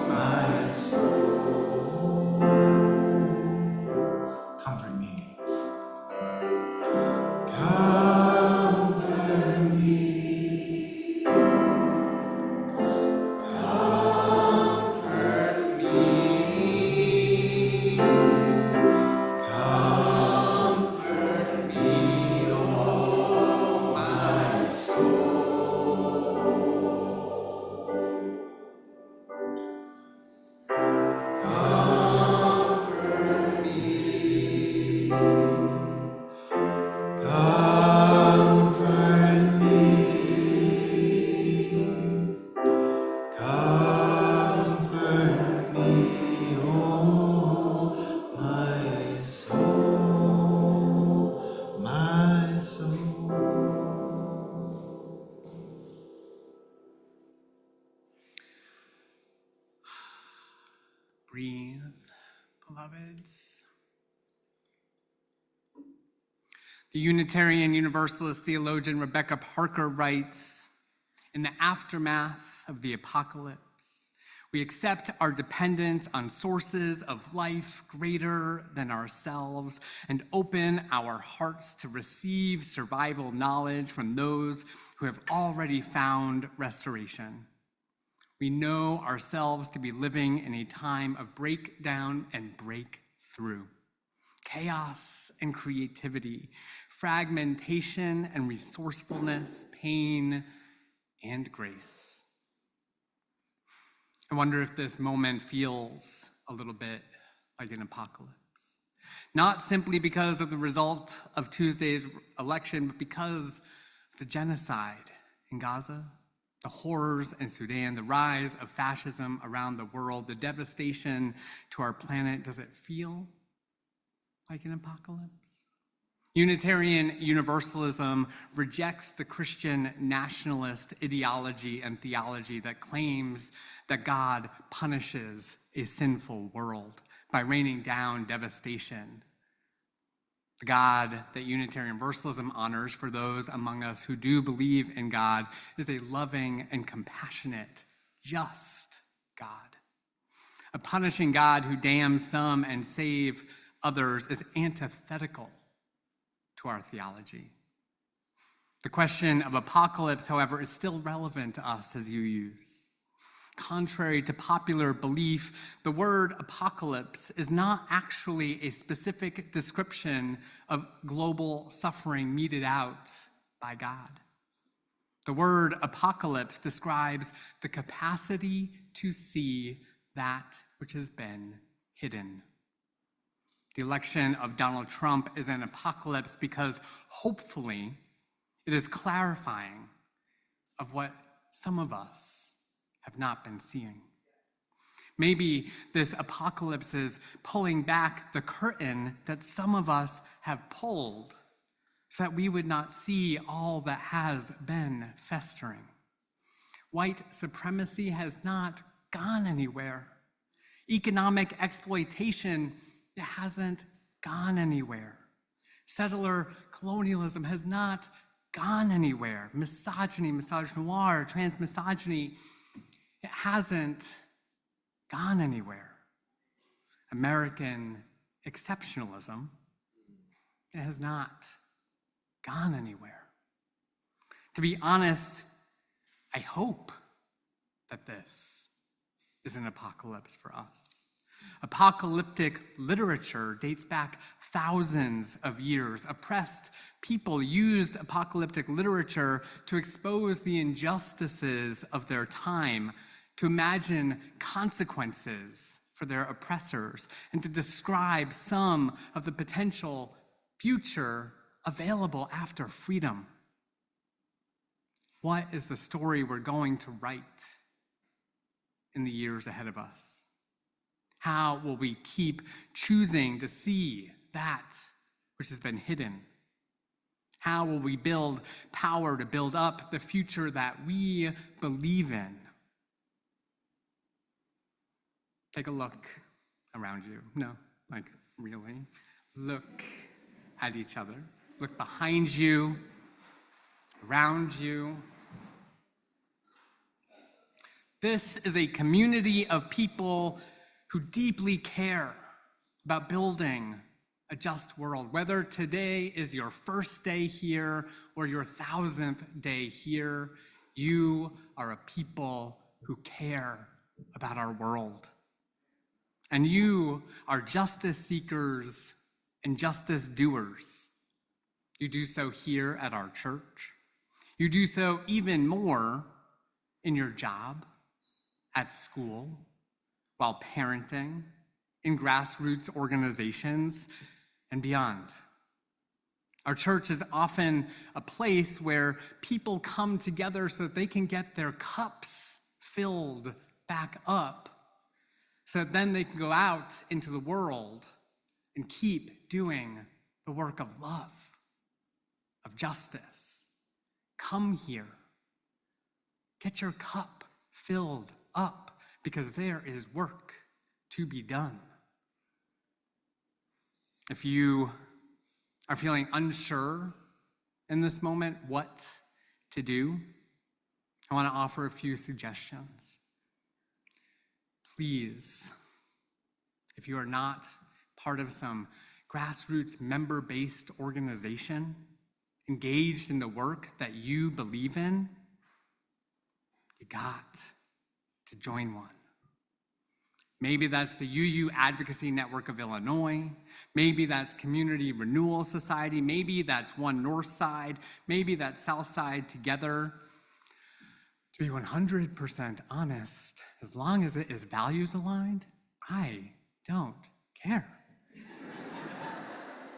my soul. Comfort me. Comfort me. Comfort me, oh my soul, my soul. Breathe, beloveds. The Unitarian Universalist theologian Rebecca Parker writes, "In the aftermath of the apocalypse, we accept our dependence on sources of life greater than ourselves and open our hearts to receive survival knowledge from those who have already found restoration. We know ourselves to be living in a time of breakdown and breakthrough, chaos and creativity, fragmentation and resourcefulness, pain and grace." I wonder if this moment feels a little bit like an apocalypse. Not simply because of the result of Tuesday's election, but because of the genocide in Gaza, The horrors in Sudan, the rise of fascism around the world, the devastation to our planet, does it feel like an apocalypse? Unitarian Universalism rejects the Christian nationalist ideology and theology that claims that God punishes a sinful world by raining down devastation. The God that Unitarian Universalism honors for those among us who do believe in God is a loving and compassionate, just God. A punishing God who damns some and saves others is antithetical to our theology. The question of apocalypse, however, is still relevant to us as UUs. Contrary to popular belief, the word apocalypse is not actually a specific description of global suffering meted out by God. The word apocalypse describes the capacity to see that which has been hidden. The election of Donald Trump is an apocalypse because hopefully it is clarifying of what some of us have not been seeing. Maybe this apocalypse is pulling back the curtain that some of us have pulled so that we would not see all that has been festering. White supremacy has not gone anywhere. Economic exploitation hasn't gone anywhere. Settler colonialism has not gone anywhere. Misogyny, misogynoir, transmisogyny, it hasn't gone anywhere. American exceptionalism, it has not gone anywhere. To be honest, I hope that this is an apocalypse for us. Apocalyptic literature dates back thousands of years. Oppressed people used apocalyptic literature to expose the injustices of their time, to imagine consequences for their oppressors, and to describe some of the potential future available after freedom. What is the story we're going to write in the years ahead of us? How will we keep choosing to see that which has been hidden? How will we build power to build up the future that we believe in? Take a look around you. No, like really. Look at each other. Look behind you, around you. This is a community of people who deeply care about building a just world. Whether today is your first day here or your 1000th day here, you are a people who care about our world. And you are justice seekers and justice doers. You do so here at our church. You do so even more in your job, at school, while parenting, in grassroots organizations, and beyond. Our church is often a place where people come together so that they can get their cups filled back up, so that then they can go out into the world and keep doing the work of love, of justice. Come here. Get your cup filled up, because there is work to be done. If you are feeling unsure in this moment what to do, I want to offer a few suggestions. Please, if you are not part of some grassroots member-based organization engaged in the work that you believe in, you got to join one. Maybe that's the UU Advocacy Network of Illinois. Maybe that's Community Renewal Society. Maybe that's One North Side. Maybe that's South Side Together. To be 100% honest, as long as it is values aligned, I don't care.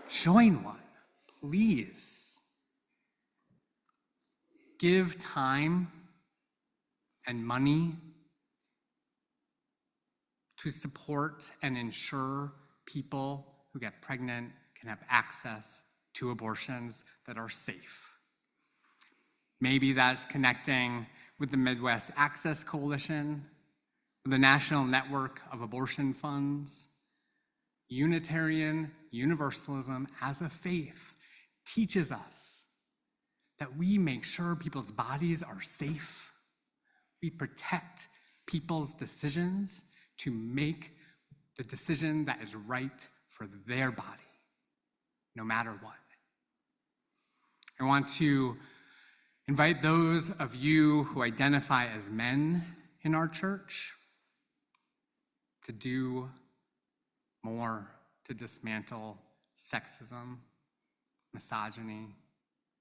Join one, please. Give time and money to support and ensure people who get pregnant can have access to abortions that are safe. Maybe that's connecting with the Midwest Access Coalition, the National Network of Abortion Funds. Unitarian Universalism as a faith teaches us that we make sure people's bodies are safe. We protect people's decisions to make the decision that is right for their body, no matter what. I want to invite those of you who identify as men in our church to do more to dismantle sexism, misogyny,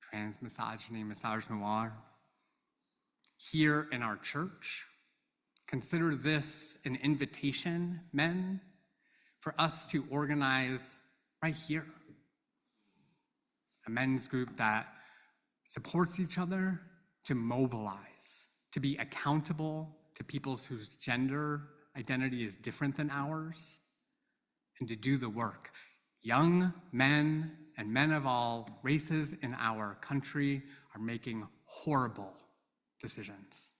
trans-misogyny, misogynoir. Here in our church, consider this an invitation, men, for us to organize right here. A men's group that supports each other, to mobilize, to be accountable to people whose gender identity is different than ours, and to do the work. Young men and men of all races in our country are making horrible decisions.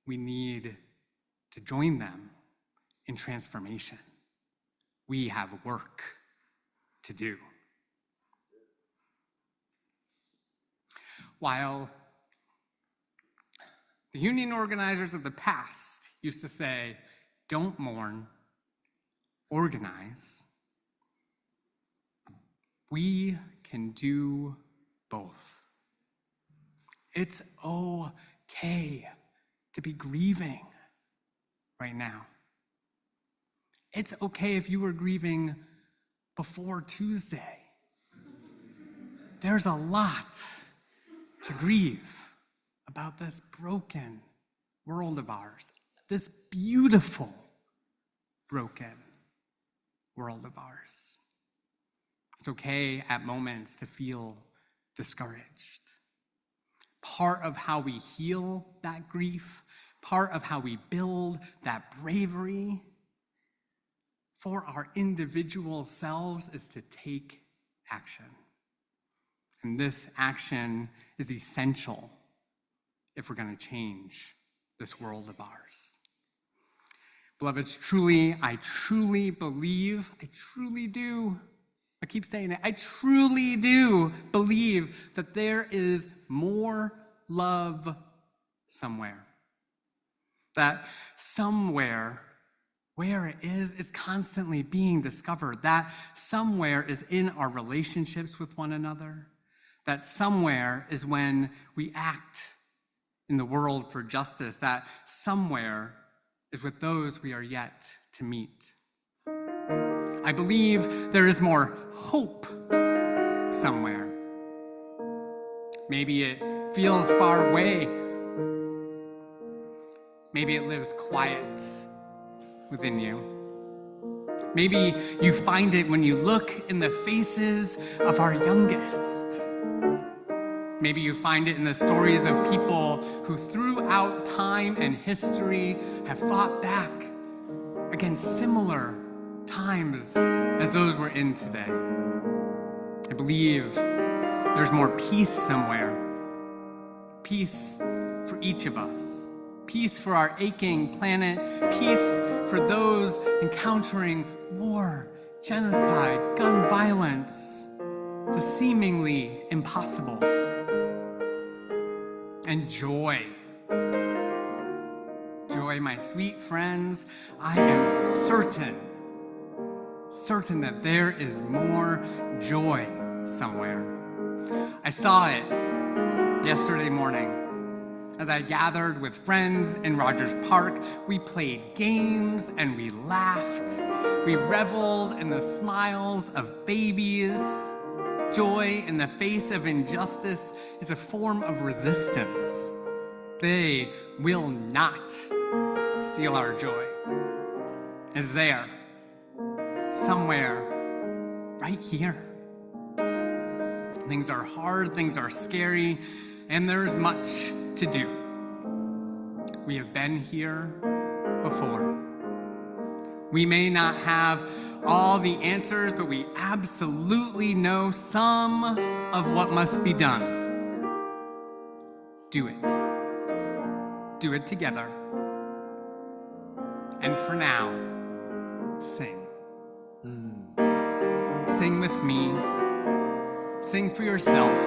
We need to join them in transformation. We have work to do. While the union organizers of the past used to say, don't mourn, organize, we can do both. It's okay to be grieving right now. It's okay if you were grieving before Tuesday. There's a lot to grieve about this broken world of ours, this beautiful broken world of ours. It's okay at moments to feel discouraged. Part of how we heal that grief, part of how we build that bravery for our individual selves is to take action. And this action is essential if we're going to change this world of ours. Beloveds, I truly believe, I truly do, I keep saying it, I truly do believe that there is more love somewhere. That somewhere, where it is constantly being discovered. That somewhere is in our relationships with one another. That somewhere is when we act in the world for justice. That somewhere is with those we are yet to meet. I believe there is more hope somewhere. Maybe it feels far away. Maybe it lives quiet within you. Maybe you find it when you look in the faces of our youngest. Maybe you find it in the stories of people who throughout time and history have fought back against similar times as those we're in today. I believe there's more peace somewhere. Peace for each of us. Peace for our aching planet. Peace for those encountering war, genocide, gun violence, the seemingly impossible. And joy. Joy, my sweet friends, I am certain that there is more joy somewhere. I saw it yesterday morning. As I gathered with friends in Rogers Park, we played games and we laughed. We reveled in the smiles of babies. Joy in the face of injustice is a form of resistance. They will not steal our joy. It's there, somewhere, right here. Things are hard, things are scary, and there's much to do. We have been here before. We may not have all the answers, but we absolutely know some of what must be done. Do it. Do it together. And for now, sing. Sing with me. Sing for yourself.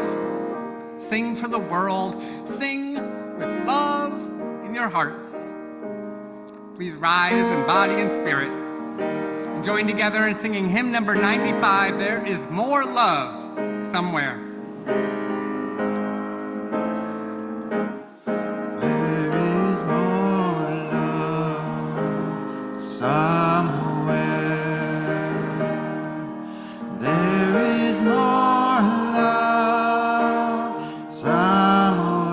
Sing for the world. Sing with love in your hearts. Please rise in body and spirit. Join together in singing hymn number 95, There Is More Love Somewhere. There is more love somewhere. There is more love somewhere.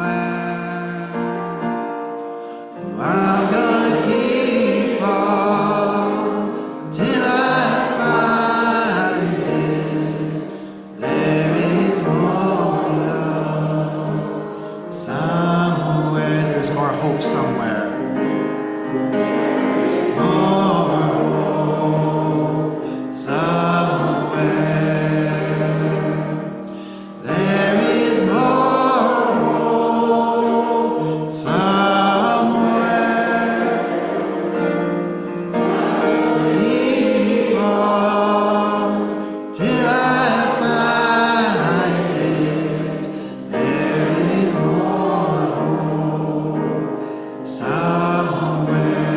I'm gonna keep on till I find it. There is more love somewhere. There's more hope somewhere. More hope somewhere. There is more hope somewhere. Keep on till I find it. There is more hope somewhere.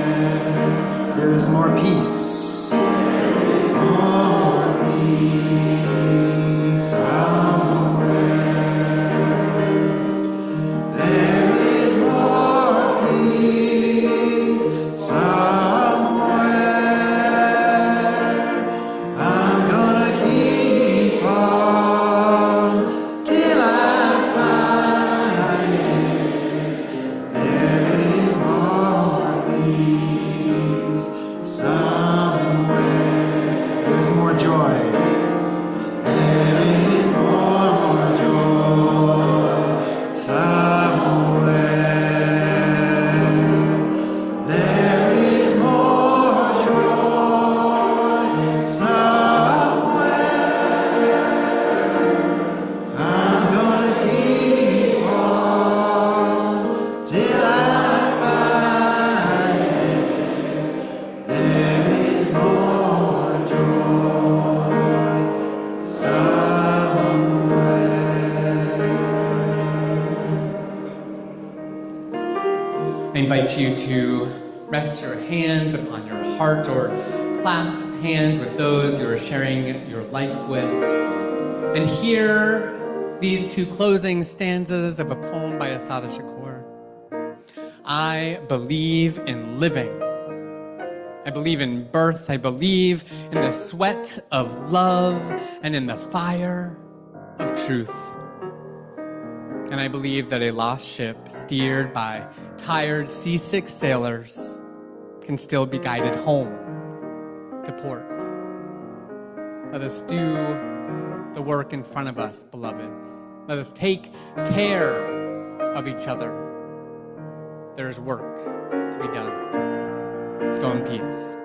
There is more peace. More peace somewhere. There is more peace somewhere. I'm gonna keep on till I find it. There is more peace somewhere. There's more joy. There is more joy somewhere. There is more joy somewhere. I'm gonna keep on till I find it. There is more joy somewhere. I invite you to rest your hands upon your heart or clasp hands with those you are sharing your life with. And hear these two closing stanzas of a poem by Assata Shakur. I believe in living. I believe in birth. I believe in the sweat of love and in the fire of truth. And I believe that a lost ship steered by tired, seasick sailors can still be guided home to port. Let us do the work in front of us, beloveds. Let us take care of each other. There is work to be done. Go in peace.